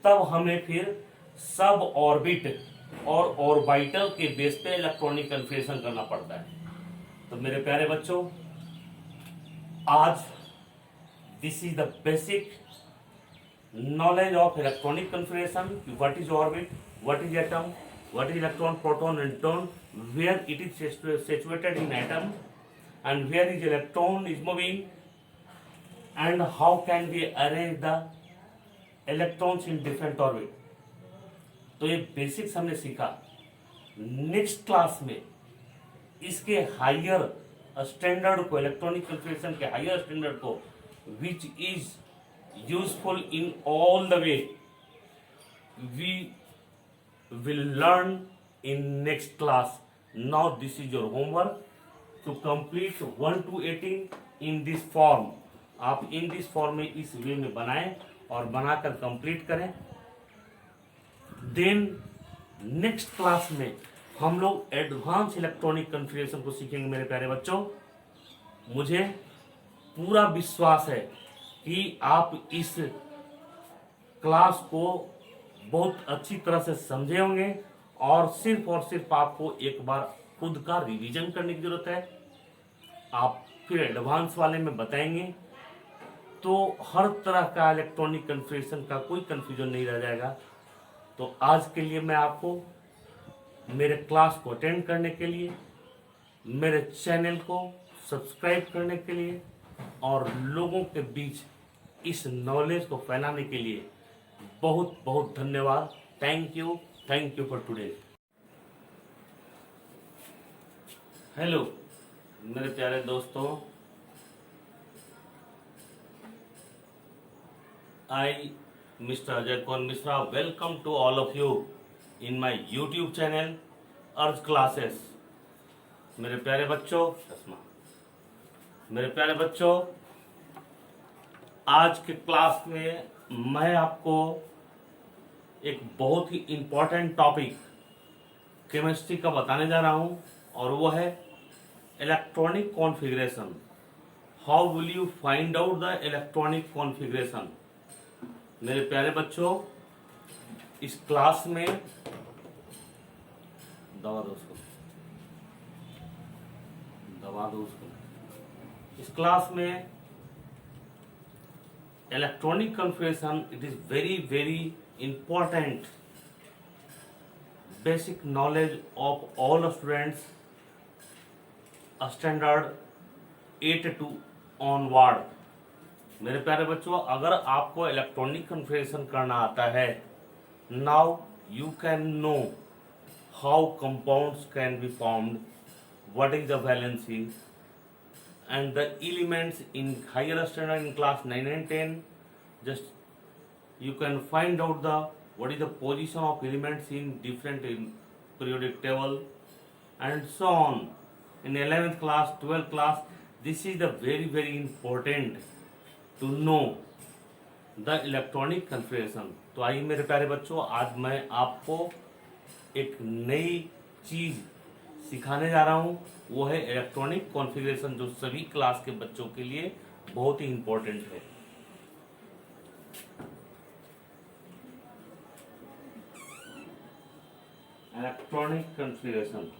तब हमें फिर सब ऑर्बिट और ऑर्बिटल के बेस पे इलेक्ट्रॉनिक कन्फिगरेशन करना पड़ता है। तो मेरे प्यारे बच्चों, आज this is the basic knowledge of electronic configuration. What is orbit, what is atom, what is electron, proton and neutron, where it is situated in atom, and where is electron is moving, and how can we arrange the electrons in different orbit. तो ये बेसिक्स हमने सीखा। नेक्स्ट क्लास में इसके हायर स्टैंडर्ड को, इलेक्ट्रॉनिक कन्फिगरेशन के हायर स्टैंडर्ड को, which is useful in all the way, we will learn in next class. Now this is your homework to complete 1 to 18 in this form. आप in this form में इस वे में बनाएं और बनाकर कंप्लीट करें। देन नेक्स्ट क्लास में हम लोग एडवांस इलेक्ट्रॉनिक कन्फिगरेशन को सीखेंगे। मेरे प्यारे बच्चों, मुझे पूरा विश्वास है कि आप इस क्लास को बहुत अच्छी तरह से समझे होंगे और सिर्फ आपको एक बार खुद का रिवीजन करने की जरूरत है। आप फिर एडवांस वाले में बताएंगे तो हर तरह का इलेक्ट्रॉनिक कन्फिगरेशन का कोई कंफ्यूजन नहीं रह जाएगा। तो आज के लिए मैं आपको मेरे क्लास को अटेंड करने के लिए, मेरे चैनल को सब्सक्राइब करने के लिए और लोगों के बीच इस नॉलेज को फैलाने के लिए बहुत बहुत धन्यवाद। Thank you for today. Hello मेरे प्यारे दोस्तों, I mister Ajay Kumar Mishra welcome to all of you in my YouTube channel Arj classes. मेरे प्यारे बच्चों, आज के क्लास में मैं आपको एक बहुत ही इम्पोर्टेंट टॉपिक केमिस्ट्री का बताने जा रहा हूं, और वो है electronic configuration. How will you find out the electronic configuration. मेरे प्यारे बच्चों, इस क्लास में दबा दो उसको। इस क्लास में electronic configuration, it is very important basic knowledge of all students standard 8 to onward। मेरे प्यारे बच्चों, अगर आपको इलेक्ट्रॉनिक कन्फिगरेशन करना आता है, now you can know how compounds can be formed, what is the valency and the elements in higher standard in class 9 and 10. Just you can find out the what is the position of elements in different periodic table and so on. In 11th class, 12th class, this is the very important to know the electronic configuration. तो आइए मेरे प्यारे बच्चों, आज मैं आपको एक नई चीज सिखाने जा रहा हूं, वो है इलेक्ट्रॉनिक कॉन्फ़िगरेशन, जो सभी क्लास के बच्चों के लिए बहुत ही इंपॉर्टेंट है। Electronic configuration.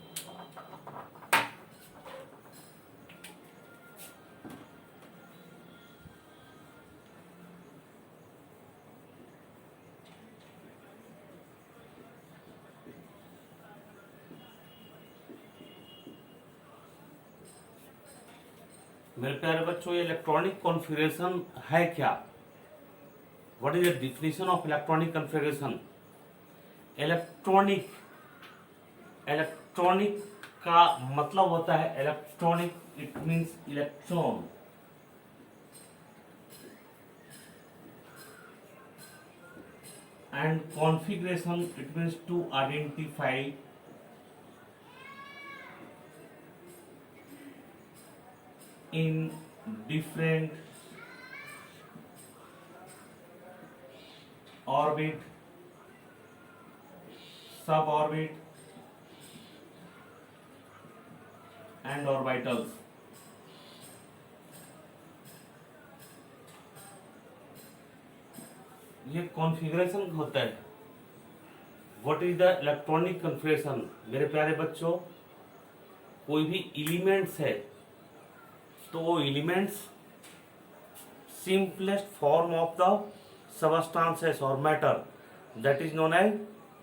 मेरे प्यारे बच्चों, ये इलेक्ट्रॉनिक कॉन्फ़िगरेशन है क्या? What is the definition of electronic configuration? Electronic का मतलब होता है electronic, it means electron. And configuration, it means to identify in different orbit, sub orbit and orbitals. ये कॉन्फ़िगरेशन होता है। What is the electronic configuration? मेरे प्यारे बच्चों, कोई भी एलिमेंट्स है तो वो elements simplest form of the substances और matter, that is known as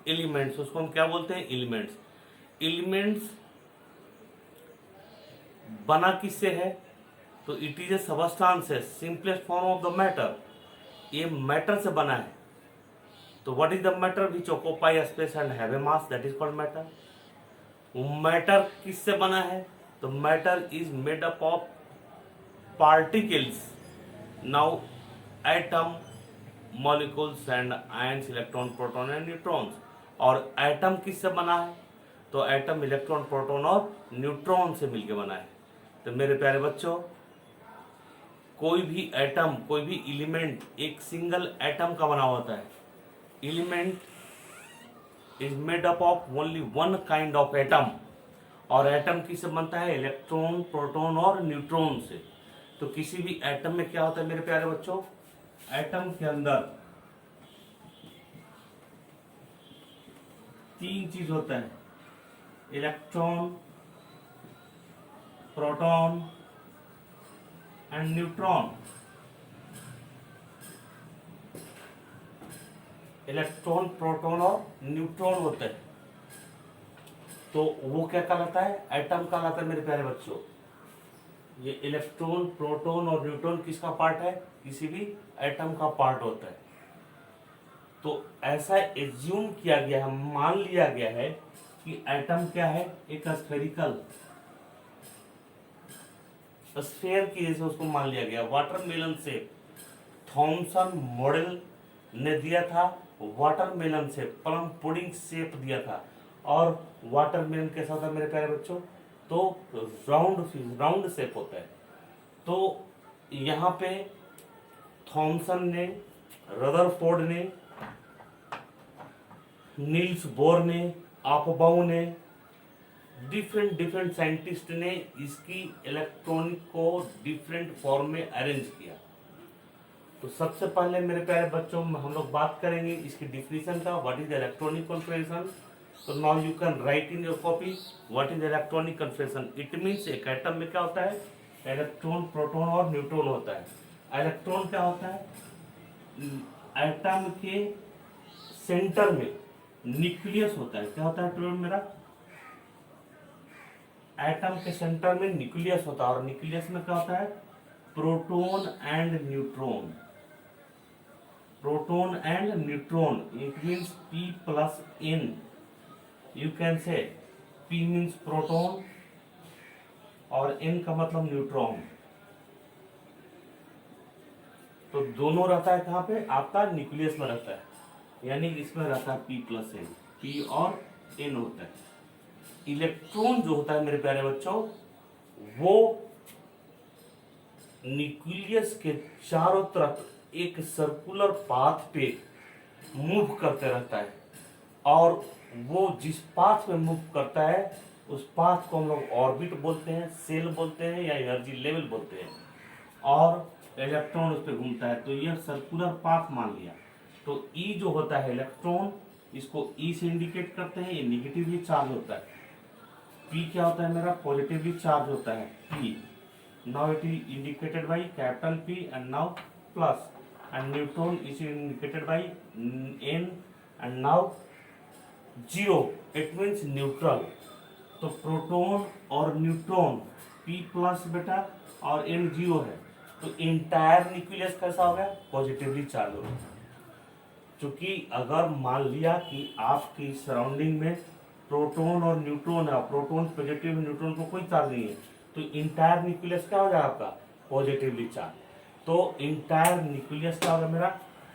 elements. उसको हम क्या बोलते हैं? एलिमेंट्स। एलिमेंट्स बना किससे है? तो it is a substances, simplest form of the matter. ये मैटर से बना है। तो what is the matter which occupy space and have a mass, that is called matter. Matter किससे बना है? तो matter is made up of particles, now atom, molecules and ions, electron, proton and neutrons. और एटम किससे बना है? तो एटम इलेक्ट्रॉन, प्रोटॉन और न्यूट्रॉन से मिलकर बना है। तो मेरे प्यारे बच्चों, कोई भी एटम, कोई भी एलिमेंट एक सिंगल एटम का बना होता है। Element is made up of only one kind of atom. और एटम किससे बनता है? इलेक्ट्रॉन, प्रोटॉन और न्यूट्रॉन से। तो किसी भी एटम में क्या होता है मेरे प्यारे बच्चों? एटम के अंदर तीन चीज होता है, electron, proton and neutron. Electron, proton और न्यूट्रॉन होते हैं। तो वो क्या कहलाता है? एटम कहलाता है मेरे प्यारे बच्चों। ये इलेक्ट्रॉन, प्रोटॉन और न्यूट्रॉन किसका पार्ट है? किसी भी एटम का पार्ट होता है। तो ऐसा एज्यूम किया गया है, मान लिया गया है कि एटम क्या है? एक स्फेरिकल, स्फीयर की जैसे उसको मान लिया गया। वाटरमेलन शेप, थॉमसन मॉडल ने दिया था watermelon shape, plum pudding shape दिया था। और वाटरमेलन कैसा होता है मेरे प्यारे बच्चों? तो राउंड शेप होता है। तो यहाँ पे थॉमसन ने, रदरफोर्ड ने, नील्स बोर ने, आपबाउ ने, डिफरेंट साइंटिस्ट ने इसकी इलेक्ट्रॉनिक को डिफरेंट फॉर्म में अरेंज किया। तो सबसे पहले मेरे प्यारे बच्चों हम लोग बात करेंगे इसकी डिफिनेशन का, व्हाट इज इलेक्ट्रॉनिक कॉन्फिगरेशन। तो now you can write in your copy what is electronic configuration. It means एक एटम में क्या होता है? इलेक्ट्रॉन, प्रोटॉन और न्यूट्रॉन होता है। इलेक्ट्रॉन क्या होता है? एटम के सेंटर में न्यूक्लियस होता है। क्या होता है स्टूडेंट मेरा? एटम के सेंटर में न्यूक्लियस होता है। और न्यूक्लियस में क्या होता है? Proton and neutron. Proton and neutron, it means P plus N। You can say P means proton और N का मतलब न्यूट्रॉन। तो दोनों रहता है कहाँ पे? आपका न्यूक्लियस में रहता है, यानी इसमें रहता है P plus N, P और N होता है। इलेक्ट्रॉन जो होता है मेरे प्यारे बच्चों, वो न्यूक्लियस के चारों तरफ एक सर्कुलर पाथ पे मूव करते रहता है। और वो जिस पाथ पे मूव करता है उस पाथ को हम लोग ऑर्बिट बोलते हैं, सेल बोलते हैं या एनर्जी लेवल बोलते हैं। और इलेक्ट्रॉन उस पर घूमता है। तो ये सर्कुलर पाथ मान लिया। तो ई जो होता है इलेक्ट्रॉन, इसको ई से इंडिकेट करते हैं। ये निगेटिवली चार्ज होता है। पी क्या होता है मेरा? पॉजिटिवली चार्ज होता है P. Now it is indicated by capital P and now plus. And neutron is indicated by N and now zero, it means neutral. तो प्रोटॉन और न्यूट्रॉन P प्लस बेटा और N जीरो है। तो इंटायर न्यूक्लियस कैसा हो गया? पॉजिटिवली चार्ज हो गया। क्योंकि अगर मान लिया कि आपकी सराउंडिंग में प्रोटॉन और न्यूट्रॉन है, प्रोटॉन पॉजिटिव, न्यूट्रॉन को कोई चार्ज नहीं है, तो इंटायर न्यूक्लियस क्या हो जाएगा आपका? Positively charge. तो इंटायर न्यूक्लियस क्या होगा मेरा?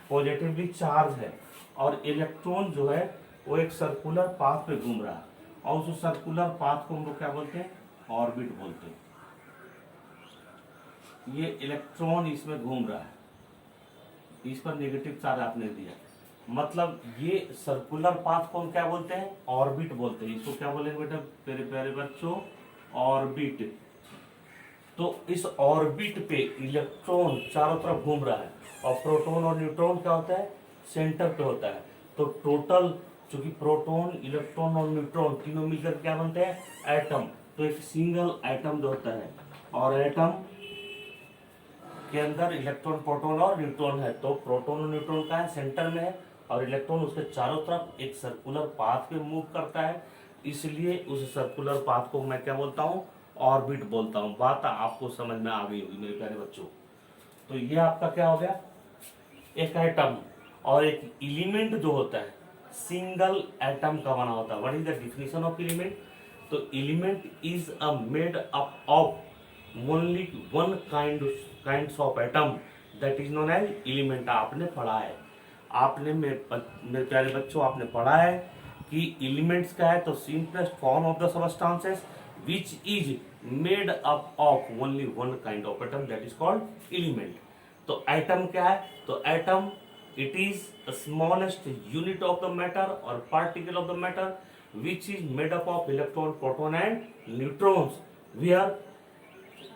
पॉजिटिवली चार्ज है। और इलेक्ट्रॉन जो है वो एक सर्कुलर पाथ पे घूम रहा है। और उस सर्कुलर पाथ को हम लोग क्या बोलते हैं? ऑर्बिट बोलते हैं। ये इलेक्ट्रॉन इसमें घूम रहा है, इस पर नेगेटिव चार्ज आपने दिया, मतलब ये सर्कुलर पाथ को हम क्या बोलते हैं, ऑर्बिट बोलते हैं। इसको क्या बोलेंगे बेटा प्यारे प्यारे बच्चों, ऑर्बिट। तो इस ऑर्बिट पे इलेक्ट्रॉन चारों तरफ घूम रहा है और प्रोटॉन और न्यूट्रॉन क्या होता है, सेंटर पे होता है। तो टोटल चूंकि प्रोटॉन इलेक्ट्रॉन और न्यूट्रॉन तीनों मिलकर क्या बनते हैं, एटम। तो एक सिंगल एटम जो होता है, और एटम के अंदर इलेक्ट्रॉन प्रोटॉन और न्यूट्रॉन है। तो प्रोटॉन और न्यूट्रॉन का है सेंटर में है, और इलेक्ट्रॉन उसके चारों तरफ एक सर्कुलर पाथ पे मूव करता है। इसलिए उस सर्कुलर पाथ को मैं क्या बोलता हूँ, ऑर्बिट बोलता हूँ। बात आपको समझ में आ गई होगी मेरे प्यारे बच्चों। तो ये आपका क्या हो गया, एक एटम। और एक एलिमेंट जो होता है सिंगल एटम का बना होता है। What is the definition of element? तो element is a made up of only one kinds of atom, that is known as element. आपने पढ़ा है, आपने मेरे प्यारे बच्चों आपने पढ़ा है कि एलिमेंट्स क्या है, तो simplest form of the substances which is made up of only one kind of atom, that is called element. तो एटम क्या है, तो atom it is smallest unit of the matter और particle of the matter which is made up of electron, proton and neutrons, where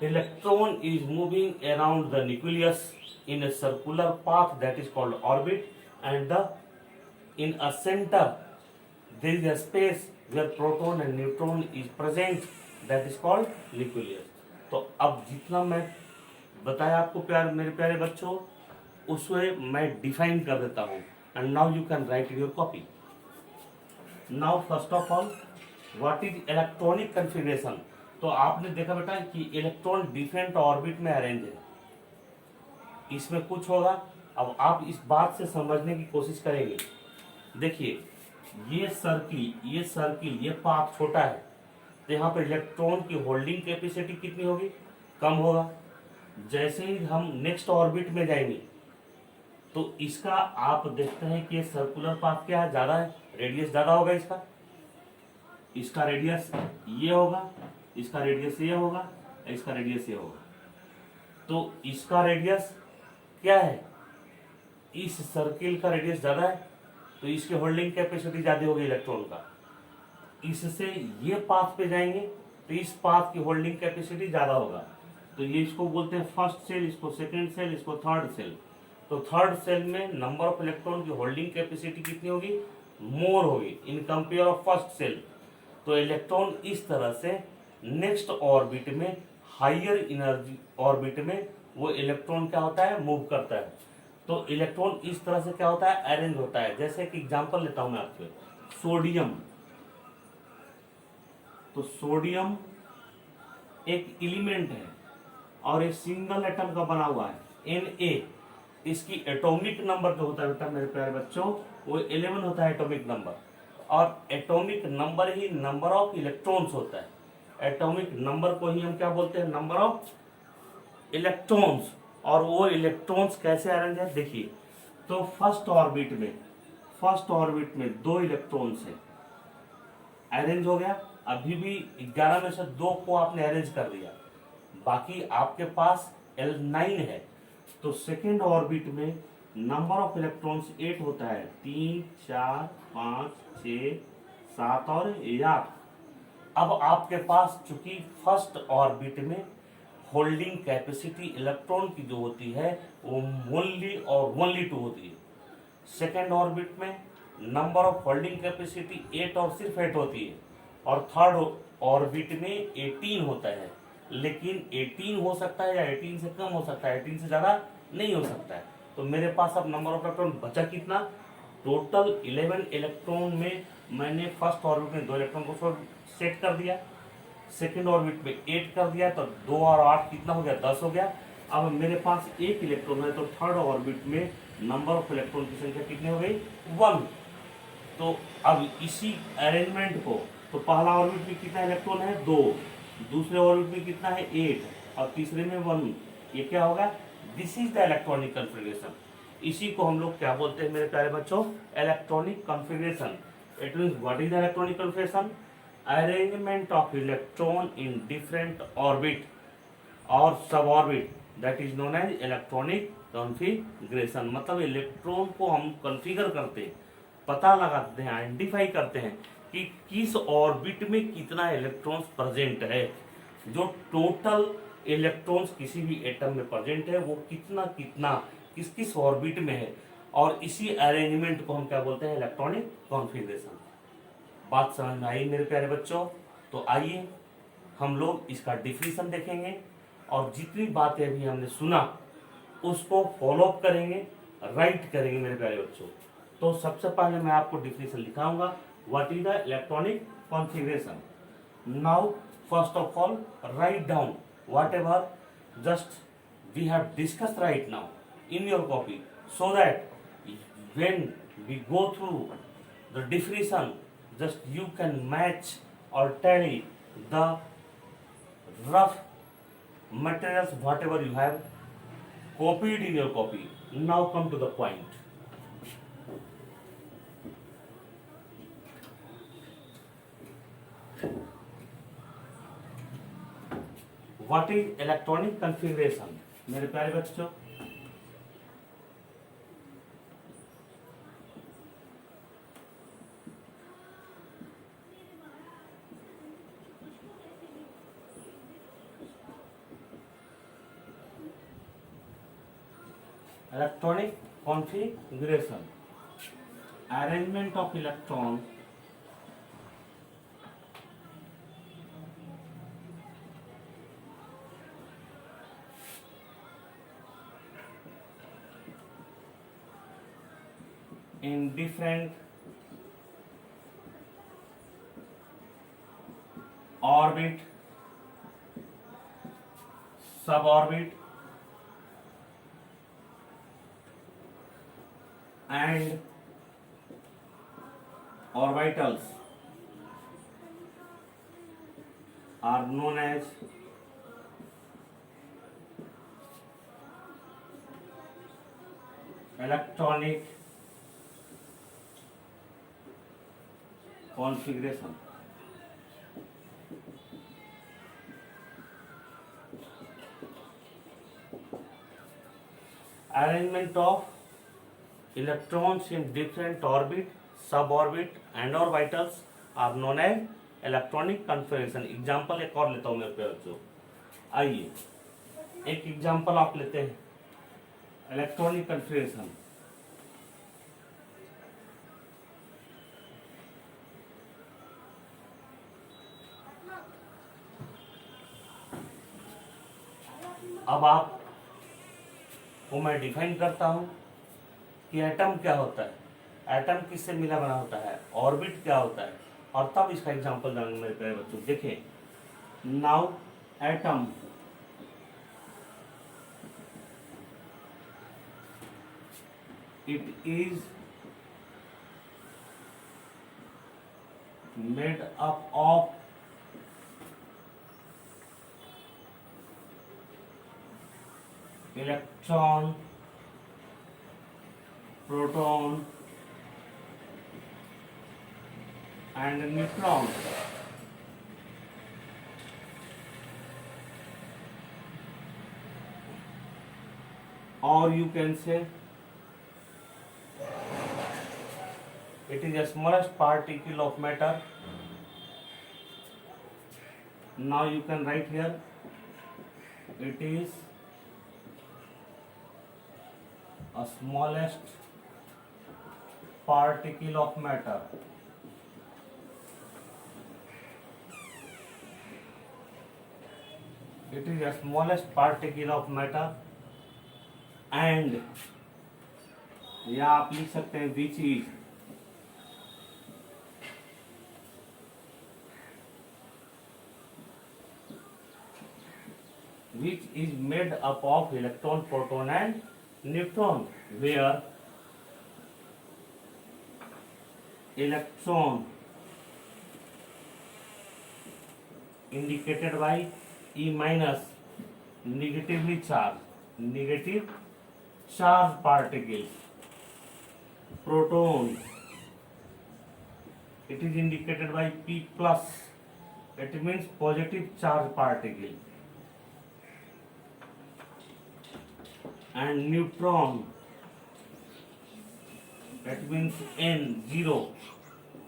electron is moving around the nucleus in a circular path that is called orbit, and in a center there is a space where proton and neutron is present, that is called nucleus. तो अब जितना मैं बताया आपको मेरे प्यारे बच्चों, उसे मैं डिफाइन कर देता हूँ। And now you can write your copy. Now first of all what is electronic configuration. तो आपने देखा बेटा कि इलेक्ट्रॉन डिफरेंट ऑर्बिट में अरेंज है, इसमें कुछ होगा। अब आप इस बात से समझने की कोशिश करेंगे। देखिए ये सर्किल ये पाथ छोटा है, तो यहाँ पर इलेक्ट्रॉन की होल्डिंग कैपेसिटी कितनी होगी, कम होगा। जैसे ही हम नेक्स्ट ऑर्बिट में जाएंगे तो इसका आप देखते हैं कि सर्कुलर पाथ क्या है, ज्यादा है, रेडियस ज्यादा होगा इसका रेडियस ये होगा, इसका रेडियस ये होगा, इसका रेडियस ये होगा। तो इसका रेडियस क्या है, इस सर्किल का रेडियस ज्यादा है, तो इसकी होल्डिंग कैपेसिटी ज्यादा होगी इलेक्ट्रॉन का। इससे ये पाथ पे जाएंगे तो इस पाथ की होल्डिंग कैपेसिटी ज्यादा होगा। तो ये इसको बोलते हैं फर्स्ट सेल, इसको सेकंड सेल, इसको थर्ड सेल। तो थर्ड सेल में नंबर ऑफ इलेक्ट्रॉन की होल्डिंग कैपेसिटी कितनी होगी, मोर होगी in compare of first shell. तो इलेक्ट्रॉन इस तरह से नेक्स्ट ऑर्बिट में, हायर एनर्जी ऑर्बिट में वो इलेक्ट्रॉन क्या होता है, मूव करता है। तो इलेक्ट्रॉन इस तरह से क्या होता है, अरेंज होता है। जैसे कि एग्जांपल लेता हूं मैं आपसे, सोडियम। तो सोडियम एक एलिमेंट है और एक सिंगल एटम का बना हुआ है Na। इसकी एटॉमिक नंबर जो होता है बेटा मेरे प्यारे बच्चों, वो 11 होता है एटॉमिक नंबर। और atomic number he number of electrons होता है। एटॉमिक नंबर को ही हम क्या बोलते हैं, नंबर ऑफ इलेक्ट्रॉन्स। और वो इलेक्ट्रॉन्स कैसे अरेंज है, देखिए। तो फर्स्ट ऑर्बिट में 2 इलेक्ट्रॉन्स है, अरेंज हो गया। अभी भी 11 में से 2 को आपने अरेंज कर दिया, बाकी आपके पास L9 है। तो सेकेंड ऑर्बिट में नंबर ऑफ इलेक्ट्रॉन्स 8 होता है, 3 4 5 6 7 और 8। अब आपके पास चूंकि फर्स्ट ऑर्बिट में होल्डिंग कैपेसिटी इलेक्ट्रॉन की जो होती है वो ओनली और ओनली 2 होती है। सेकेंड ऑर्बिट में नंबर ऑफ होल्डिंग कैपेसिटी 8 और सिर्फ 8 होती है। और थर्ड ऑर्बिट में 18 होता है, लेकिन 18 हो सकता है या 18 से कम हो सकता है, 18 से ज्यादा नहीं हो सकता है। तो मेरे पास अब नंबर ऑफ इलेक्ट्रॉन बचा कितना, टोटल 11 इलेक्ट्रॉन में मैंने फर्स्ट ऑर्बिट में 2 इलेक्ट्रॉन को सेट कर दिया, सेकेंड ऑर्बिट में 8 कर दिया, तो 2 और 8 कितना हो गया, 10 हो गया। अब मेरे पास 1 इलेक्ट्रॉन है, तो थर्ड ऑर्बिट में नंबर ऑफ इलेक्ट्रॉन की संख्या कितनी हो गई, 1। तो अब इसी अरेंजमेंट को, तो पहला ऑर्बिट में कितना इलेक्ट्रॉन है, 2, दूसरे ऑर्बिट में कितना है, 8, और तीसरे में 1। ये क्या होगा, this is the electronic configuration. इसी को हम लोग क्या बोलते हैं मेरे प्यारे बच्चों, electronic configuration. It means what is the electronic configuration, arrangement of electron in different orbit or suborbit, that is known as electronic configuration मतलब इलेक्ट्रॉन को हम कॉन्फ़िगर करते हैं, पता लगाते हैं, आइडेंटिफाई करते हैं कि किस ऑर्बिट में कितना इलेक्ट्रॉन्स प्रेजेंट है। जो टोटल इलेक्ट्रॉन्स किसी भी एटम में प्रेजेंट है वो कितना कितना किस किस ऑर्बिट में है, और इसी अरेंजमेंट को हम क्या बोलते हैं, इलेक्ट्रॉनिक कॉन्फ़िगरेशन। बात समझ में आई मेरे प्यारे बच्चों? तो आइए हम लोग इसका डिफिनीशन देखेंगे और जितनी बातें अभी हमने सुना उसको फॉलो अप करेंगे, राइट करेंगे मेरे प्यारे बच्चों। तो सबसे पहले मैं आपको डिफिनीशन लिखाऊंगा, what is the electronic configuration. Now first of all write down whatever just we have discuss right now in your copy, so that when we go through the definition just you can match or tally the rough materials whatever you have copied in your copy. Now come to the point. What is electronic configuration? मेरे प्यारे बच्चों, electronic configuration, arrangement of electron in different orbit, suborbit and orbitals are known as electronic configuration. Arrangement of electrons in different orbit, suborbit and orbitals are known as electronic configuration. Example एक और लेता हूँ मेरे पे बच्चों, आइए एक एग्जाम्पल आप लेते हैं इलेक्ट्रॉनिक कॉन्फ़िगरेशन। अब आप को मैं डिफाइन करता हूं कि एटम क्या होता है, एटम किससे मिला बना होता है, ऑर्बिट क्या होता है, और तब इसका एग्जांपल जानेंगे मेरे प्यारे बच्चों। देखें, now atom it is made up of electron, proton and neutron. Or you can say it is the smallest particle of matter. Now you can write here it is a smallest particle of matter. It is the smallest particle of matter and या आप लिख सकते हैं which is made up of electron, proton and neutron, where electron indicated by E minus negative charge particles, proton it is indicated by P plus, it means positive charge particle, and neutron, that means N 0,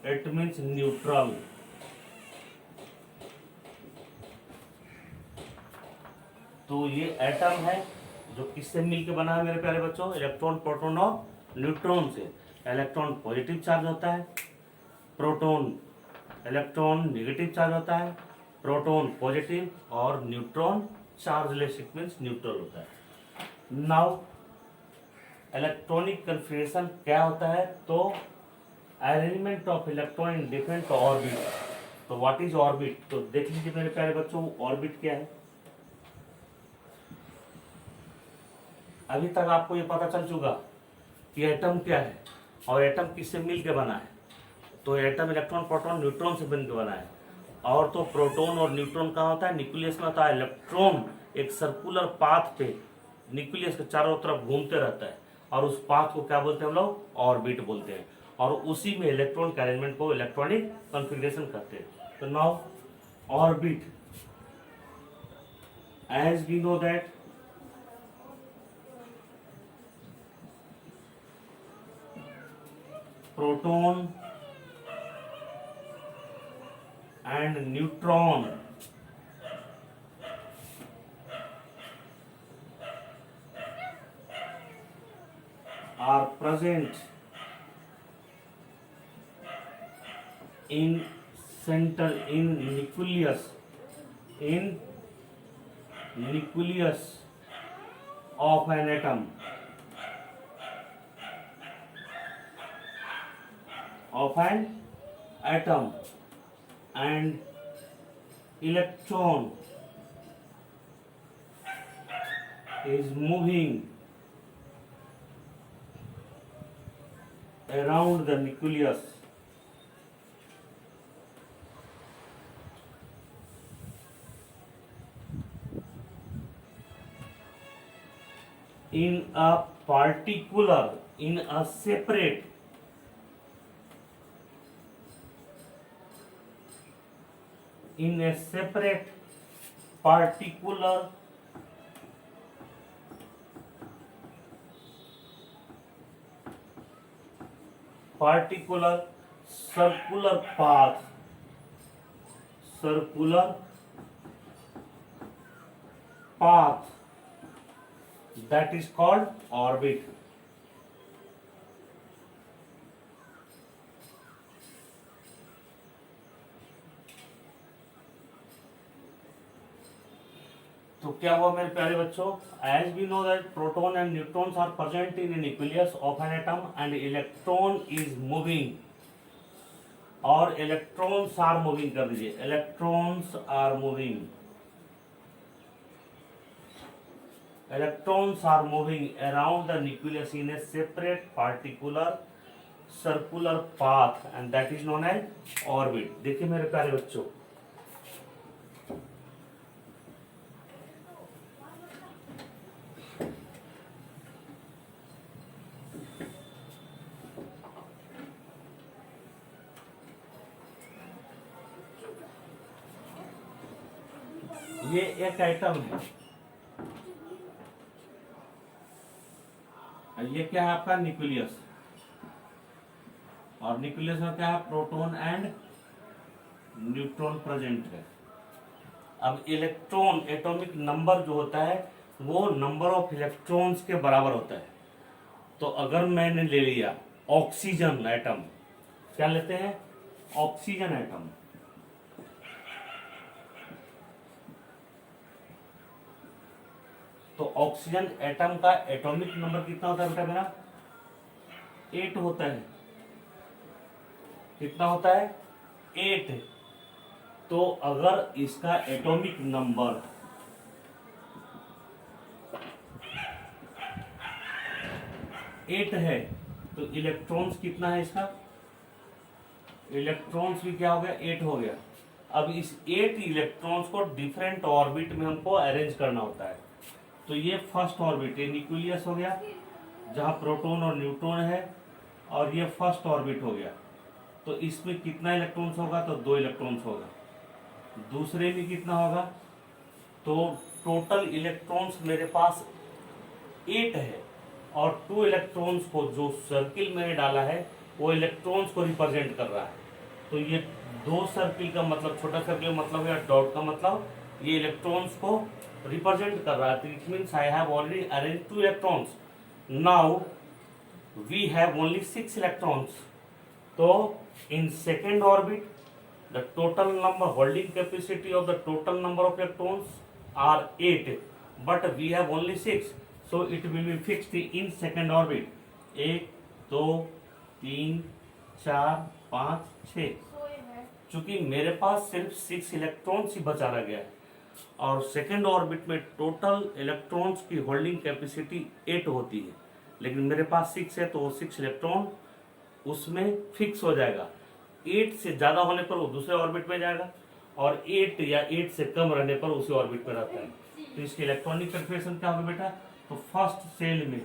it means neutral. तो ये एटम है जो किससे मिलकर बना है मेरे प्यारे बच्चों, इलेक्ट्रॉन, प्रोटॉन और न्यूट्रॉन से। इलेक्ट्रॉन पॉजिटिव चार्ज होता है, प्रोटॉन इलेक्ट्रॉन नेगेटिव चार्ज होता है, प्रोटॉन पॉजिटिव और neutron chargeless, it means neutral होता है। नाउ इलेक्ट्रॉनिक कन्फिगरेशन क्या होता है, तो arrangement of electron in different orbit. तो व्हाट इज ऑर्बिट, तो देख लीजिए मेरे प्यारे बच्चों, ऑर्बिट क्या है। अभी तक आपको ये पता चल चुका कि एटम क्या है और एटम किससे मिलकर बना है। तो एटम इलेक्ट्रॉन, प्रोटॉन, न्यूट्रॉन से मिलकर बना है। और तो प्रोटॉन और न्यूट्रॉन कहाँ होता है, न्यूक्लियस में होता है। इलेक्ट्रॉन एक सर्कुलर पाथ पे न्यूक्लियस के चारों तरफ घूमते रहता है और उस पाथ को क्या बोलते हैं हम लोग, ऑर्बिट बोलते हैं। और उसी में इलेक्ट्रॉन के अरेंजमेंट को इलेक्ट्रॉनिक कॉन्फ़िगरेशन करते हैं। तो now orbit, as we know that proton and neutron are present in center, in nucleus of an atom, and electron is moving around the nucleus in a separate particular circular path that is called orbit. तो क्या हुआ मेरे प्यारे बच्चों, as we know that proton and neutrons are present in nucleus of an atom and electron is moving, और इलेक्ट्रॉन्स आर मूविंग कर दीजिए, electrons are moving around the nucleus in a separate particular circular path and that is known as orbit. देखिए मेरे प्यारे बच्चों, ये एक एटम है, ये क्या है आपका न्यूक्लियस, और न्यूक्लियस में क्या है, प्रोटॉन एंड न्यूट्रॉन प्रेजेंट है। अब इलेक्ट्रॉन एटॉमिक नंबर जो होता है वो नंबर ऑफ इलेक्ट्रॉन्स के बराबर होता है। तो अगर मैंने ले लिया ऑक्सीजन एटम, क्या लेते हैं, ऑक्सीजन एटम, तो ऑक्सीजन एटम का एटॉमिक नंबर कितना होता है बेटा मेरा, 8 होता है। कितना होता है, 8। तो अगर इसका एटॉमिक नंबर 8 है तो इलेक्ट्रॉन्स कितना है इसका, इलेक्ट्रॉन्स भी क्या हो गया, 8 हो गया। अब इस 8 इलेक्ट्रॉन्स को डिफरेंट ऑर्बिट में हमको अरेंज करना होता है। तो ये फर्स्ट ऑर्बिट, ये न्यूक्लियस हो गया जहां प्रोटॉन और न्यूट्रॉन है, और ये फर्स्ट ऑर्बिट हो गया। तो इसमें कितना इलेक्ट्रॉन्स होगा, तो 2 इलेक्ट्रॉन्स होगा। दूसरे में कितना होगा, तो टोटल इलेक्ट्रॉन्स मेरे पास 8 है, और 2 इलेक्ट्रॉन्स को जो सर्किल मैंने डाला है वो इलेक्ट्रॉन्स को रिप्रेजेंट कर रहा है। तो ये 2 सर्किल का मतलब, छोटा सर्किल मतलब या डॉट का मतलब ये इलेक्ट्रॉन्स को रिप्रेजेंट कर रहा है। तो it means I have already arrange 2 electrons. Now we have only 6 electrons. तो in second orbit the total number holding capacity of the total number of electrons are 8, but we have only 6, so it will be fixed in second orbit. 1 2 3 4 5 6। चूंकि मेरे पास सिर्फ 6 इलेक्ट्रॉन्स ही बचा रह गया है, और सेकेंड ऑर्बिट में टोटल इलेक्ट्रॉन्स की होल्डिंग कैपेसिटी 8 होती है, लेकिन मेरे पास 6 है, तो वो 6 इलेक्ट्रॉन उसमें फिक्स हो जाएगा। 8 से ज़्यादा होने पर वो दूसरे ऑर्बिट में जाएगा, और 8 या 8 से कम रहने पर उसी ऑर्बिट में रहता है। तो इसकी इलेक्ट्रॉनिक कन्फिगरेशन क्या होगा बेटा? तो फर्स्ट सेल में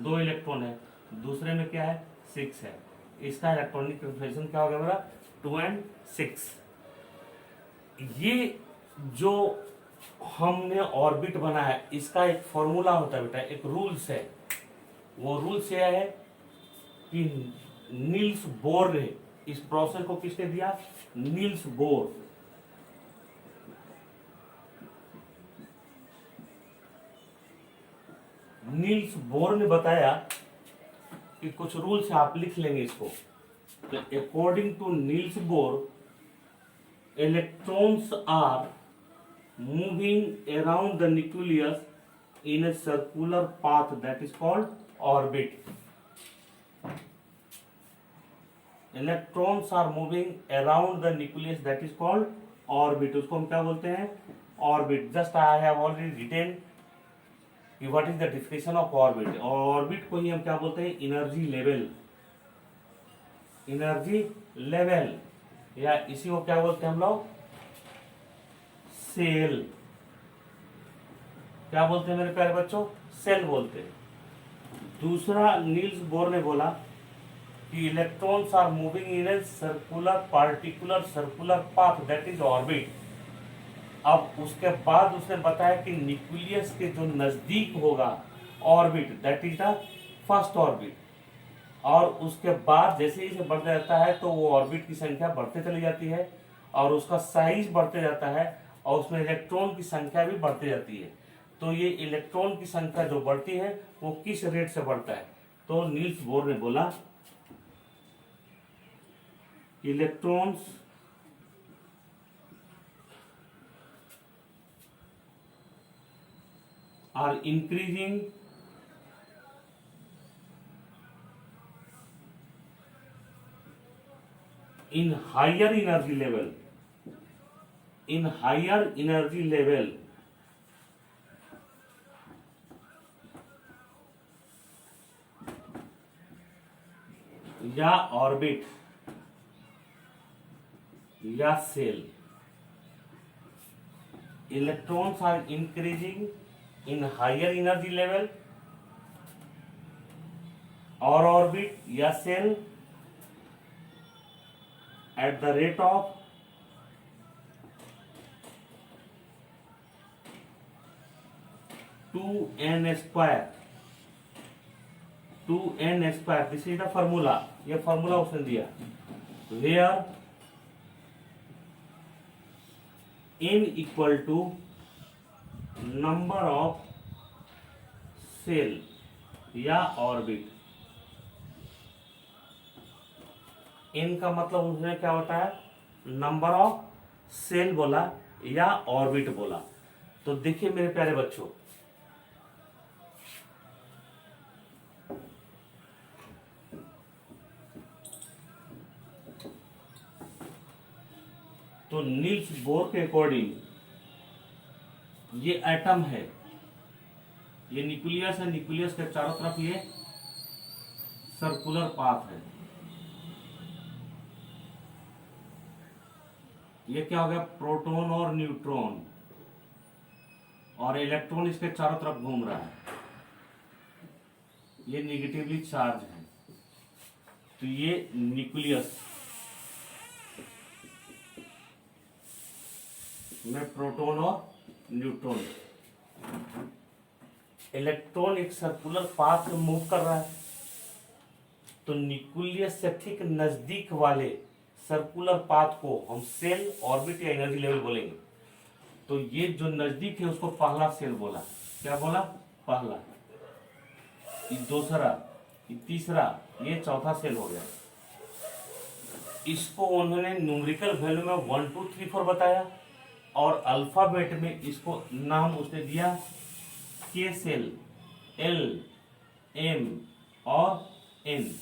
2 इलेक्ट्रॉन है, दूसरे में क्या है? 6 है। इसका इलेक्ट्रॉनिक कन्फिगरेशन क्या होगा मेरा? 2 and 6। ये जो हमने ऑर्बिट बनाया इसका एक फॉर्मूला होता है बेटा, एक रूल्स है। वो रूल्स यह है कि नील्स बोर ने इस प्रोसेस को किसने दिया? Niels Bohr. नील्स बोर ने बताया कि कुछ रूल्स आप लिख लेंगे इसको। तो according to Niels Bohr, electrons are moving around the nucleus in a circular path that is called orbit. Electrons are moving around the nucleus that is called orbit. उसको हम क्या बोलते हैं? Orbit. Just I have already written कि what is the definition of orbit. Orbit को ही हम क्या बोलते हैं? Energy level. Energy level, या इसी को क्या बोलते हैं हम लोग? सेल। क्या बोलते हैं मेरे प्यारे बच्चों? सेल बोलते हैं। दूसरा, नील्स बोर ने बोला कि electrons are moving in a circular particular circular path that is orbit. अब उसके बाद उसने बताया कि न्यूक्लियस के जो नजदीक होगा orbit, that is the first orbit. और उसके बाद जैसे ही बढ़ता जाता है तो वो ऑर्बिट की संख्या बढ़ते चली जाती है, और उसका साइज बढ़ते जाता है, और उसमें इलेक्ट्रॉन की संख्या भी बढ़ती जाती है। तो ये इलेक्ट्रॉन की संख्या जो बढ़ती है वो किस रेट से बढ़ता है? तो नील्स बोर ने बोला electrons are increasing in higher energy level, in higher energy level, या ऑर्बिट या shell. Electrons are increasing in higher energy level, और ऑर्बिट या shell at the rate of 2n square, 2n square, this is the formula। ये फॉर्मूला उसने दिया, where n equal to number of cell या ऑर्बिट। इन का मतलब उसने क्या होता है? नंबर ऑफ सेल बोला या ऑर्बिट बोला। तो देखिए मेरे प्यारे बच्चों, तो नील्स बोर के अकॉर्डिंग ये एटम है, ये न्यूक्लियस है, न्यूक्लियस के चारों तरफ ये सर्कुलर पाथ है। ये क्या हो गया? प्रोटॉन और न्यूट्रॉन, और इलेक्ट्रॉन इसके चारों तरफ घूम रहा है। ये निगेटिवली चार्ज है, तो ये न्यूक्लियस में प्रोटॉन और न्यूट्रॉन, इलेक्ट्रॉन एक सर्कुलर पाथ में मूव कर रहा है, तो न्यूक्लियस से ठीक नजदीक वाले सर्कुलर पाथ को हम सेल ऑर्बिट या एनर्जी लेवल बोलेंगे। तो ये जो नजदीक है उसको पहला सेल बोला। क्या बोला? पहला, ये दूसरा, ये तीसरा, ये चौथा सेल हो गया। इसको उन्होंने न्यूमेरिकल वैल्यू में 1 2 3 4 बताया, और अल्फाबेट में इसको नाम उसने दिया के सेल, एल, एम और एन।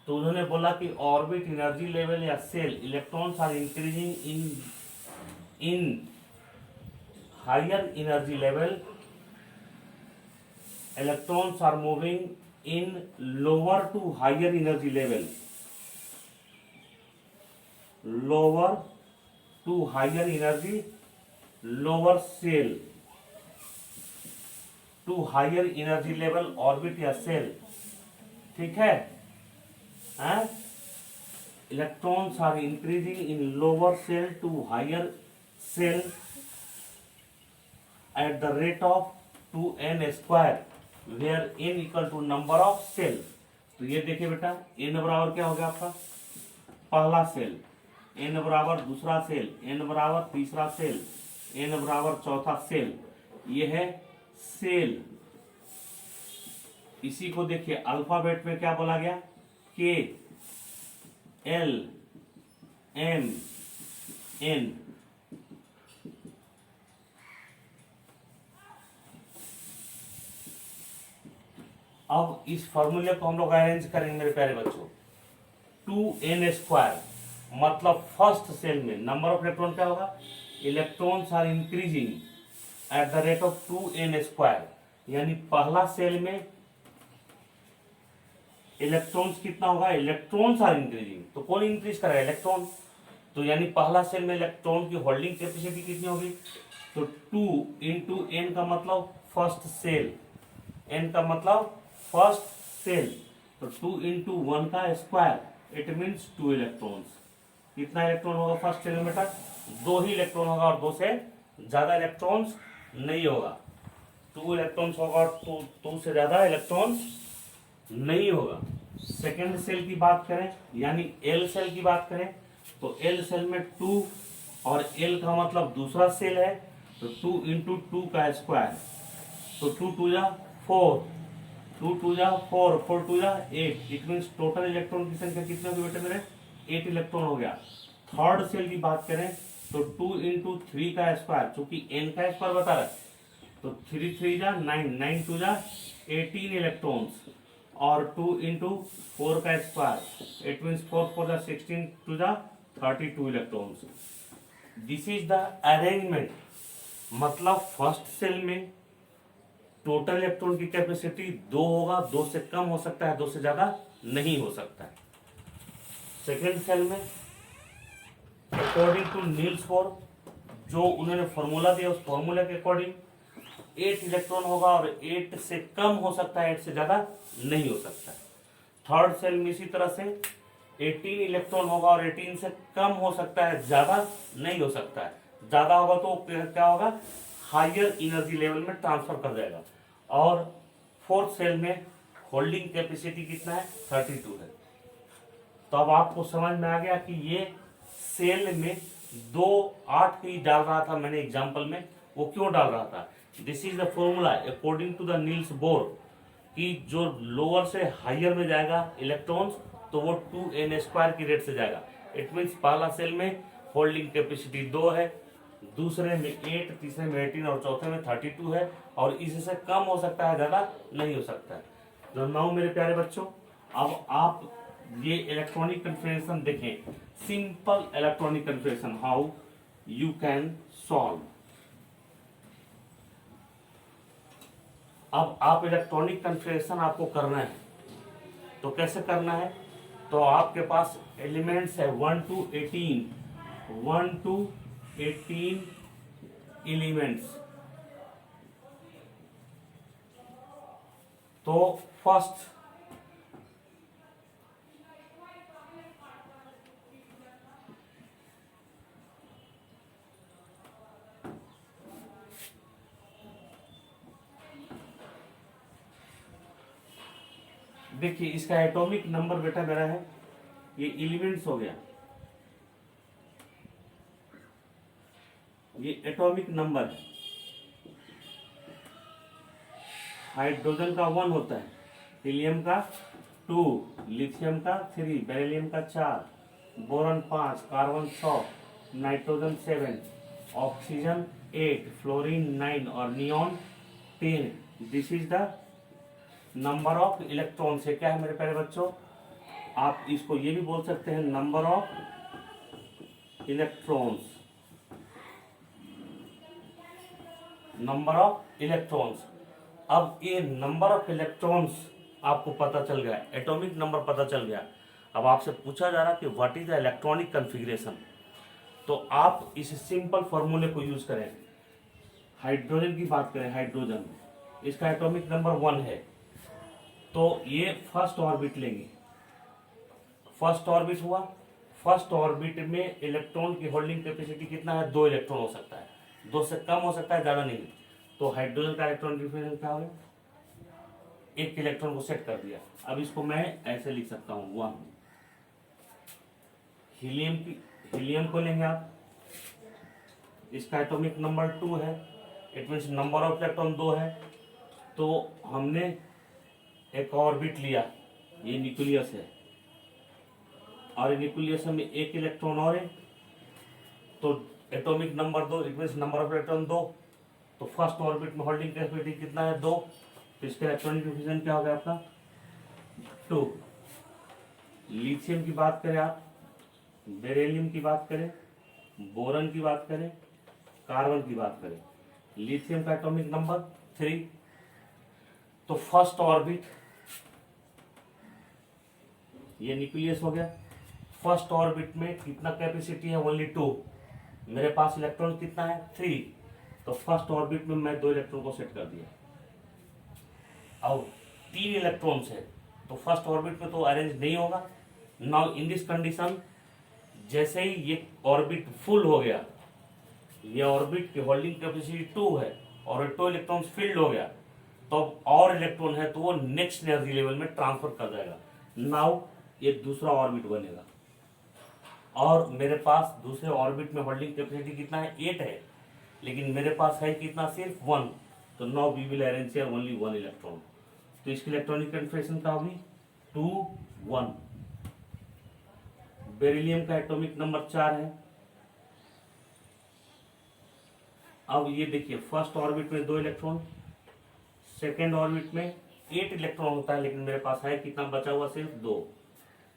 तो उन्होंने बोला कि ऑर्बिट एनर्जी लेवल या shell, electrons are increasing in higher energy level, electrons are moving in lower to higher energy level, lower to higher energy, lower cell to higher energy level orbit या cell, ठीक है? Electrons are increasing in lower cell to higher cell at the rate of 2n square, where n equal to number of shell. तो ये देखिए बेटा, n बराबर क्या हो गया आपका? पहला सेल, n बराबर दूसरा सेल, n बराबर तीसरा सेल, n बराबर चौथा सेल। ये है सेल। इसी को देखिए अल्फाबेट में क्या बोला गया? के, एल, एम, एन। अब इस फॉर्मूले को हम लोग अरेंज करेंगे मेरे प्यारे बच्चों। 2n स्क्वायर मतलब फर्स्ट सेल में नंबर ऑफ इलेक्ट्रॉन क्या होगा? Electrons are increasing at the rate of 2n square, यानी पहला सेल में इलेक्ट्रॉन्स कितना होगा? इलेक्ट्रॉन्स आर इंक्रीजिंग, तो कौन इंक्रीज करेगा? इलेक्ट्रॉन। तो यानी पहला सेल में इलेक्ट्रॉन की होल्डिंग कैपेसिटी कितनी होगी? तो 2 इंटू एन का मतलब फर्स्ट सेल, एन का मतलब फर्स्ट सेल, तो 2 इंटू 1 का स्क्वायर, इट मीन्स 2 इलेक्ट्रॉन्स। कितना इलेक्ट्रॉन होगा फर्स्ट सेल में बेटा? 2 ही इलेक्ट्रॉन होगा, और 2 से ज्यादा इलेक्ट्रॉन्स नहीं होगा। 2 इलेक्ट्रॉन्स होगा और 2 से ज्यादा इलेक्ट्रॉन्स नहीं होगा। सेकेंड सेल की बात करें, यानी एल सेल की बात करें, तो एल सेल में 2 और एल का मतलब दूसरा सेल है, तो 2 इंटू 2 का स्क्वायर, तो 2 2 जा 4, 2 2 जा 4, 4 2 जा 8। इट मीन्स टोटल इलेक्ट्रॉन की संख्या कितनी होगी बेटे मेरे? 8 इलेक्ट्रॉन हो गया। थर्ड सेल की बात करें तो 2 इंटू 3 का स्क्वायर, चूंकि एन का स्क्वायर बता रहा है, तो 3 3 जा 9, 9 2 जा 18 इलेक्ट्रॉन्स, और 2 इंटू 4 का स्क्वायर, इट मीन्स 4 4 जा 16, 2 जा 32 electrons. This is the arrangement. मतलब फर्स्ट सेल में टोटल इलेक्ट्रॉन की कैपेसिटी 2 होगा, 2 से कम हो सकता है, 2 से ज्यादा नहीं हो सकता है। सेकेंड सेल में अकॉर्डिंग टू नील्स बोर, जो उन्होंने फॉर्मूला दिया उस फॉर्मूला के अकॉर्डिंग 8 इलेक्ट्रॉन होगा, और 8 से कम हो सकता है, 8 से ज्यादा नहीं हो सकता है। थर्ड सेल में इसी तरह से 18 इलेक्ट्रॉन होगा, और 18 से कम हो सकता है, ज्यादा नहीं हो सकता है। ज्यादा होगा तो क्या होगा? हायर एनर्जी लेवल में ट्रांसफर कर जाएगा। और फोर्थ सेल में होल्डिंग कैपेसिटी कितना है? 32 है। तो अब आपको समझ में आ गया कि ये सेल में 2 8 ही डाल रहा था मैंने एग्जांपल में, वो क्यों डाल रहा था? This is the formula according to the Niels Bohr, कि जो लोअर से हायर में जाएगा इलेक्ट्रॉन्स, तो वो 2n स्क्वायर की रेट से जाएगा। इट मीन्स पहला सेल में होल्डिंग कैपेसिटी 2 है, दूसरे में 8, तीसरे में 18 और चौथे में 32 है, और इससे कम हो सकता है, ज्यादा नहीं हो सकता है। तो नाउ मेरे प्यारे बच्चों, अब आप ये इलेक्ट्रॉनिक कन्फिग्रेशन देखें, simple electronic configuration, how you can solve. अब आप इलेक्ट्रॉनिक कन्फिग्रेशन आपको करना है, तो कैसे करना है? तो आपके पास एलिमेंट्स है 1 to 18, 1 to 18 एलिमेंट्स। तो फर्स्ट देखिए इसका एटॉमिक नंबर बेटा मेरा है, ये एलिमेंट्स हो गया, ये एटॉमिक नंबर है। हाइड्रोजन का 1 होता है, हीलियम का 2, लिथियम का 3, बेरिलियम का 4, boron 5, carbon 100, nitrogen 7, oxygen 8, fluorine 9 और neon 10। This is the number of electron से क्या है मेरे प्यारे बच्चों, आप इसको ये भी बोल सकते हैं number of electrons, number of electrons. अब ये नंबर ऑफ इलेक्ट्रॉन्स आपको पता चल गया, एटॉमिक नंबर पता चल गया। अब आपसे पूछा जा रहा कि what is the electronic configuration, तो आप इस सिंपल फॉर्मूले को यूज करें। हाइड्रोजन की बात करें, हाइड्रोजन इसका एटॉमिक नंबर 1 है, तो ये फर्स्ट ऑर्बिट लेंगे। फर्स्ट ऑर्बिट हुआ, फर्स्ट ऑर्बिट में इलेक्ट्रॉन की होल्डिंग कैपेसिटी कितना है, 2 इलेक्ट्रॉन हो सकता है, 2 से कम हो सकता है, ज्यादा नहीं। तो हाइड्रोजन का इलेक्ट्रॉन कॉन्फ़िगरेशन क्या होगा, 1 इलेक्ट्रॉन को सेट कर दिया। अब इसको मैं ऐसे लिख सकता हूं 1। हीलियम को लेंगे आप, इसका एटॉमिक नंबर 2 है, it means number of electron 2 है। तो हमने एक ऑर्बिट लिया, ये न्यूक्लियस है, और न्यूक्लियस में 1 इलेक्ट्रॉन और है, तो atomic number 2, it means number of electron 2। तो फर्स्ट ऑर्बिट में होल्डिंग कैपेसिटी कितना है, 2, तो इसका इलेक्ट्रॉनिक कॉन्फ़िगरेशन क्या हो गया आपका 2। लिथियम की बात करें आप, बेरिलियम की बात करें, बोरन की बात करें, कार्बन की बात करें, लिथियम का एटॉमिक नंबर 3। तो फर्स्ट ऑर्बिट, ये न्यूक्लियस हो गया, फर्स्ट ऑर्बिट में कितना कैपेसिटी है, ओनली 2, मेरे पास इलेक्ट्रॉन कितना है 3, तो फर्स्ट ऑर्बिट में मैं 2 इलेक्ट्रॉन को सेट कर दिया। अब 3 इलेक्ट्रॉन्स है, तो फर्स्ट ऑर्बिट में तो अरेंज नहीं होगा। नाउ इन दिस कंडीशन, जैसे ही ये ऑर्बिट फुल हो गया, ये ऑर्बिट की होल्डिंग कैपेसिटी 2 है और 2 इलेक्ट्रॉन्स फिल्ड हो गया, तो और इलेक्ट्रॉन है तो वो नेक्स्ट एनर्जी लेवल में ट्रांसफर कर जाएगा। नाउ ये दूसरा ऑर्बिट बनेगा, और मेरे पास दूसरे ऑर्बिट में होल्डिंग कैपेसिटी कितना है, 8 है, लेकिन मेरे पास है कितना, सिर्फ 1। तो now we will arrange here only 1 electron, तो इसकी इलेक्ट्रॉनिक कॉन्फ़िगरेशन क्या होगी 2 1। बेरिलियम का एटॉमिक नंबर 4 है। अब ये देखिए, फर्स्ट ऑर्बिट में 2 इलेक्ट्रॉन, सेकेंड ऑर्बिट में 8 इलेक्ट्रॉन होता है, लेकिन मेरे पास है कितना बचा हुआ, सिर्फ 2।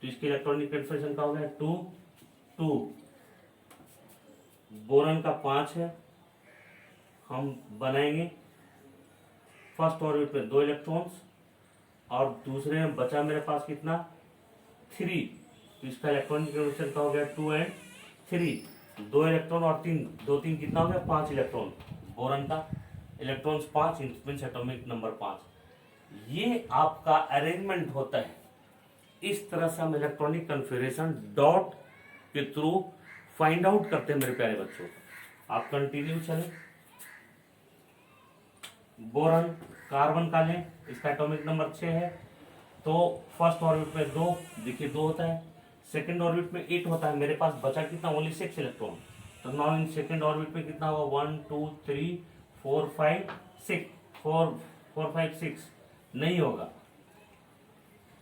तो इसकी इलेक्ट्रॉनिक कॉन्फ़िगरेशन क्या हो गया 2 2। बोरन का 5 है, हम बनाएंगे फर्स्ट ऑर्बिट में 2 इलेक्ट्रॉन्स, और दूसरे में बचा मेरे पास कितना 3, तो इसका इलेक्ट्रॉनिक कॉन्फ़िगरेशन क्या हो गया 2 और 3। 2 इलेक्ट्रॉन और 3, 2 3 कितना हो गया 5 इलेक्ट्रॉन, बोरन का इलेक्ट्रॉन्स 5, मींस एटॉमिक नंबर 5। ये आपका अरेंजमेंट होता है। इस तरह से हम इलेक्ट्रॉनिक कॉन्फ़िगरेशन डॉट के थ्रू फाइंड आउट करते हैं मेरे प्यारे बच्चों। आप कंटिन्यू चलें। बोरन कार्बन का लें, इसका एटॉमिक नंबर 6 है, तो फर्स्ट ऑर्बिट में 2, देखिए 2 होता है, सेकंड ऑर्बिट में 8 होता है, मेरे पास बचा कितना, ओनली 6 इलेक्ट्रॉन। तो नाउ इन सेकंड ऑर्बिट में कितना होगा 1 2 3 4 5 6, 4 5 6 नहीं होगा,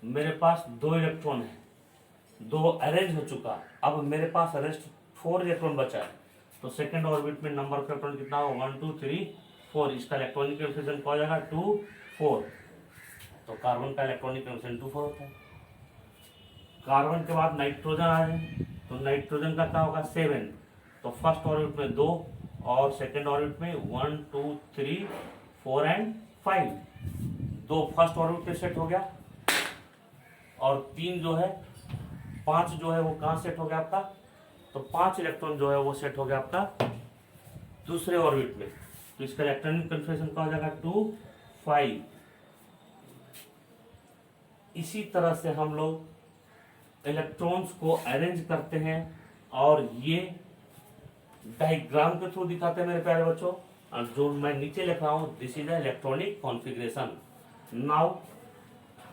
मेरे पास 2 इलेक्ट्रॉन है, 2 अरेंज हो चुका, अब मेरे पास रेस्ट 4 इलेक्ट्रॉन बचा है। तो सेकंड ऑर्बिट में नंबर ऑफ इलेक्ट्रॉन कितना होगा 1 2 3 4, इसका इलेक्ट्रॉनिक कॉन्फ़िगरेशन क्या हो जाएगा 2 4। तो कार्बन का इलेक्ट्रॉनिक कॉन्फ़िगरेशन 2 4 होता है। कार्बन के बाद नाइट्रोजन आ जाए, तो नाइट्रोजन का क्या होगा 7। तो फर्स्ट ऑर्बिट में 2 और सेकंड ऑर्बिट में 1 2 3 4 एंड 5। 2 फर्स्ट ऑर्बिट में सेट हो गया, और 3 जो है 5 जो है वो कहाँ सेट हो गया आपका, तो 5 इलेक्ट्रॉन जो है वो सेट हो गया आपका दूसरे ऑर्बिट में। तो इसका इलेक्ट्रॉनिक कॉन्फ़िगरेशन क्या हो जाएगा 2 5। इसी तरह से हम लोग इलेक्ट्रॉन्स को अरेंज करते हैं, और ये डायग्राम के थ्रू दिखाते हैं मेरे प्यारे बच्चों। और जो मैं नीचे लिख रहा हूं, this is the electronic configuration. Now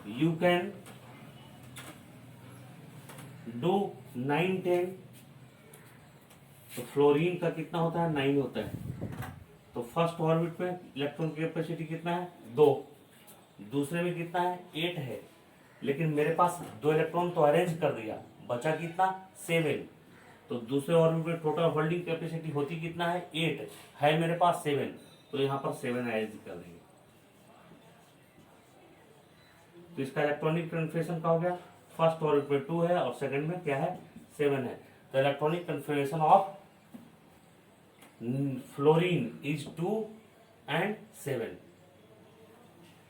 you can do 9 10। तो फ्लोरीन का कितना होता है, 9 होता है। तो फर्स्ट ऑर्बिट में इलेक्ट्रॉन की कैपेसिटी कितना है, 2। दूसरे में कितना है, 8 है। लेकिन मेरे पास 2 इलेक्ट्रॉन तो अरेंज कर दिया, बचा कितना, 7। तो दूसरे ऑर्बिट में टोटल होल्डिंग कैपेसिटी होती कितना है, 8 है, मेरे पास 7। तो यहाँ पर 7 अरेंज कर देंगे। तो इसका इलेक्ट्रॉनिक कन्फिगरेशन क्या हो गया, फर्स्ट ऑर्बिट में 2 है और सेकंड में क्या है, 7 है। तो electronic configuration of fluorine is 2 and 7।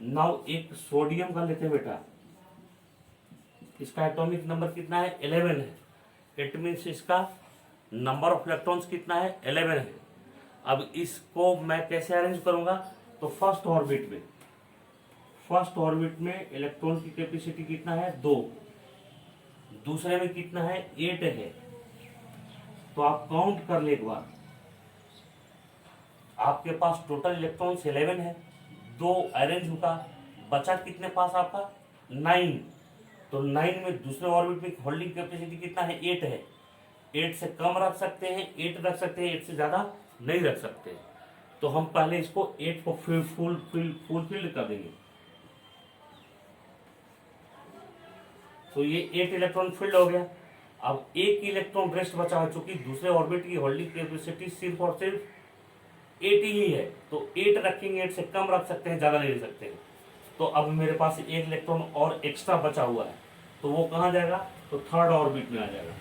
Now एक सोडियम का लेते हैं बेटा, इसका एटॉमिक नंबर कितना है, 11 है। इट मीन्स इसका नंबर ऑफ इलेक्ट्रॉन्स कितना है, 11 है। अब इसको मैं कैसे अरेंज करूंगा, तो फर्स्ट ऑर्बिट में इलेक्ट्रॉन की कैपेसिटी कितना है, 2। दूसरे में कितना है, 8 है। तो आप काउंट कर ले एक बार, आपके पास टोटल इलेक्ट्रॉन्स 11 है, 2 अरेंज होगा, बचा कितने पास आपका, 9। तो 9 में दूसरे ऑर्बिट में होल्डिंग कैपेसिटी कितना है, 8 है। 8 से कम रख सकते हैं, 8 रख सकते हैं, 8 से ज्यादा नहीं रख सकते। तो हम पहले इसको 8 को फुलफिल्ड कर देंगे। तो ये 8 इलेक्ट्रॉन फिल्ड हो गया। अब एक इलेक्ट्रॉन रेस्ट बचा है, चूंकि दूसरे ऑर्बिट की होल्डिंग कैपेसिटी सिर्फ और सिर्फ 8 ही है। तो 8 रखेंगे, 8 से कम रख सकते हैं, ज्यादा नहीं रख सकते हैं। तो अब मेरे पास एक इलेक्ट्रॉन और एक्स्ट्रा बचा हुआ है, तो वो कहां जाएगा, तो थर्ड ऑर्बिट में आ जाएगा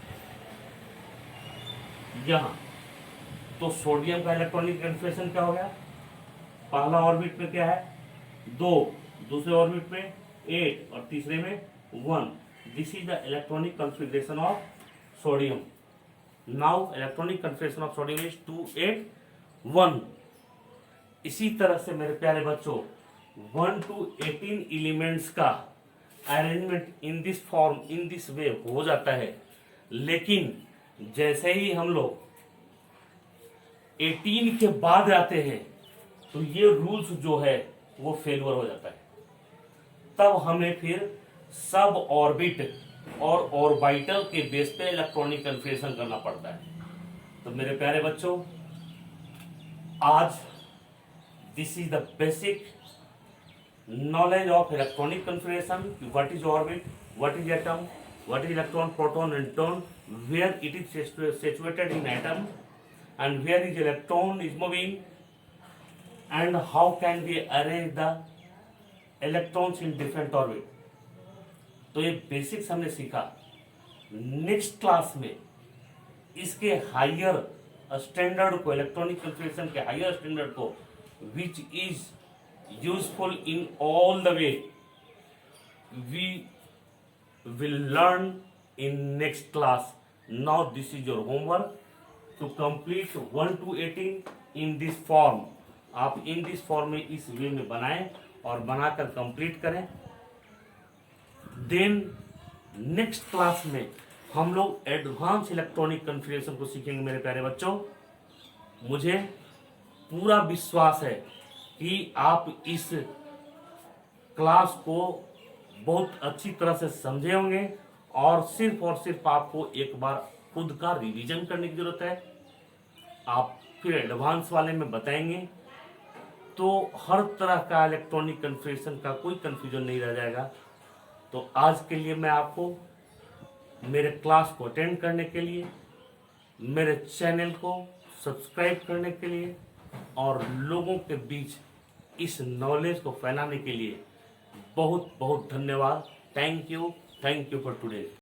यहां। तो सोडियम का इलेक्ट्रॉनिक कन्फिगरेशन क्या हो गया, पहला ऑर्बिट में क्या है, 2, दूसरे ऑर्बिट में 8 और तीसरे में 1। This is the electronic configuration of sodium. Now electronic configuration of sodium is 2 8 1। इसी तरह से मेरे प्यारे बच्चों 1 to 18 एलिमेंट्स का arrangement in this form, in this way हो जाता है। लेकिन जैसे ही हम लोग 18 के बाद आते हैं, तो ये रूल्स जो है वो फेलवर हो जाता है। तब हमें फिर सब ऑर्बिट और ऑर्बिटल के बेस पे इलेक्ट्रॉनिक कन्फिगरेशन करना पड़ता है। तो मेरे प्यारे बच्चों, आज this is the basic knowledge of electronic configuration, what is orbit, what is atom, what is electron, proton and neutron, where it is situated in atom and where is electron is moving, and how can we arrange the electrons in different orbit। तो ये बेसिक्स हमने सीखा। नेक्स्ट क्लास में इसके हायर स्टैंडर्ड को, इलेक्ट्रॉनिक कन्फिगरेशन के हायर स्टैंडर्ड को, which is useful in all the way, we will learn in next class. Now this is your homework to complete 1 to 18 in this form। आप इन दिस फॉर्म में इस वे में बनाएं और बनाकर कंप्लीट करें। देन नेक्स्ट क्लास में हम लोग एडवांस इलेक्ट्रॉनिक कन्फिगरेशन को सीखेंगे। मेरे प्यारे बच्चों, मुझे पूरा विश्वास है कि आप इस क्लास को बहुत अच्छी तरह से समझे होंगे और सिर्फ आपको एक बार खुद का रिवीजन करने की जरूरत है। आप फिर एडवांस वाले में बताएंगे तो हर तरह का इलेक्ट्रॉनिक कन्फिगरेशन का कोई कंफ्यूजन नहीं रह जाएगा। तो आज के लिए मैं आपको मेरे क्लास को अटेंड करने के लिए, मेरे चैनल को सब्सक्राइब करने के लिए और लोगों के बीच इस नॉलेज को फैलाने के लिए बहुत बहुत धन्यवाद। Thank you for today.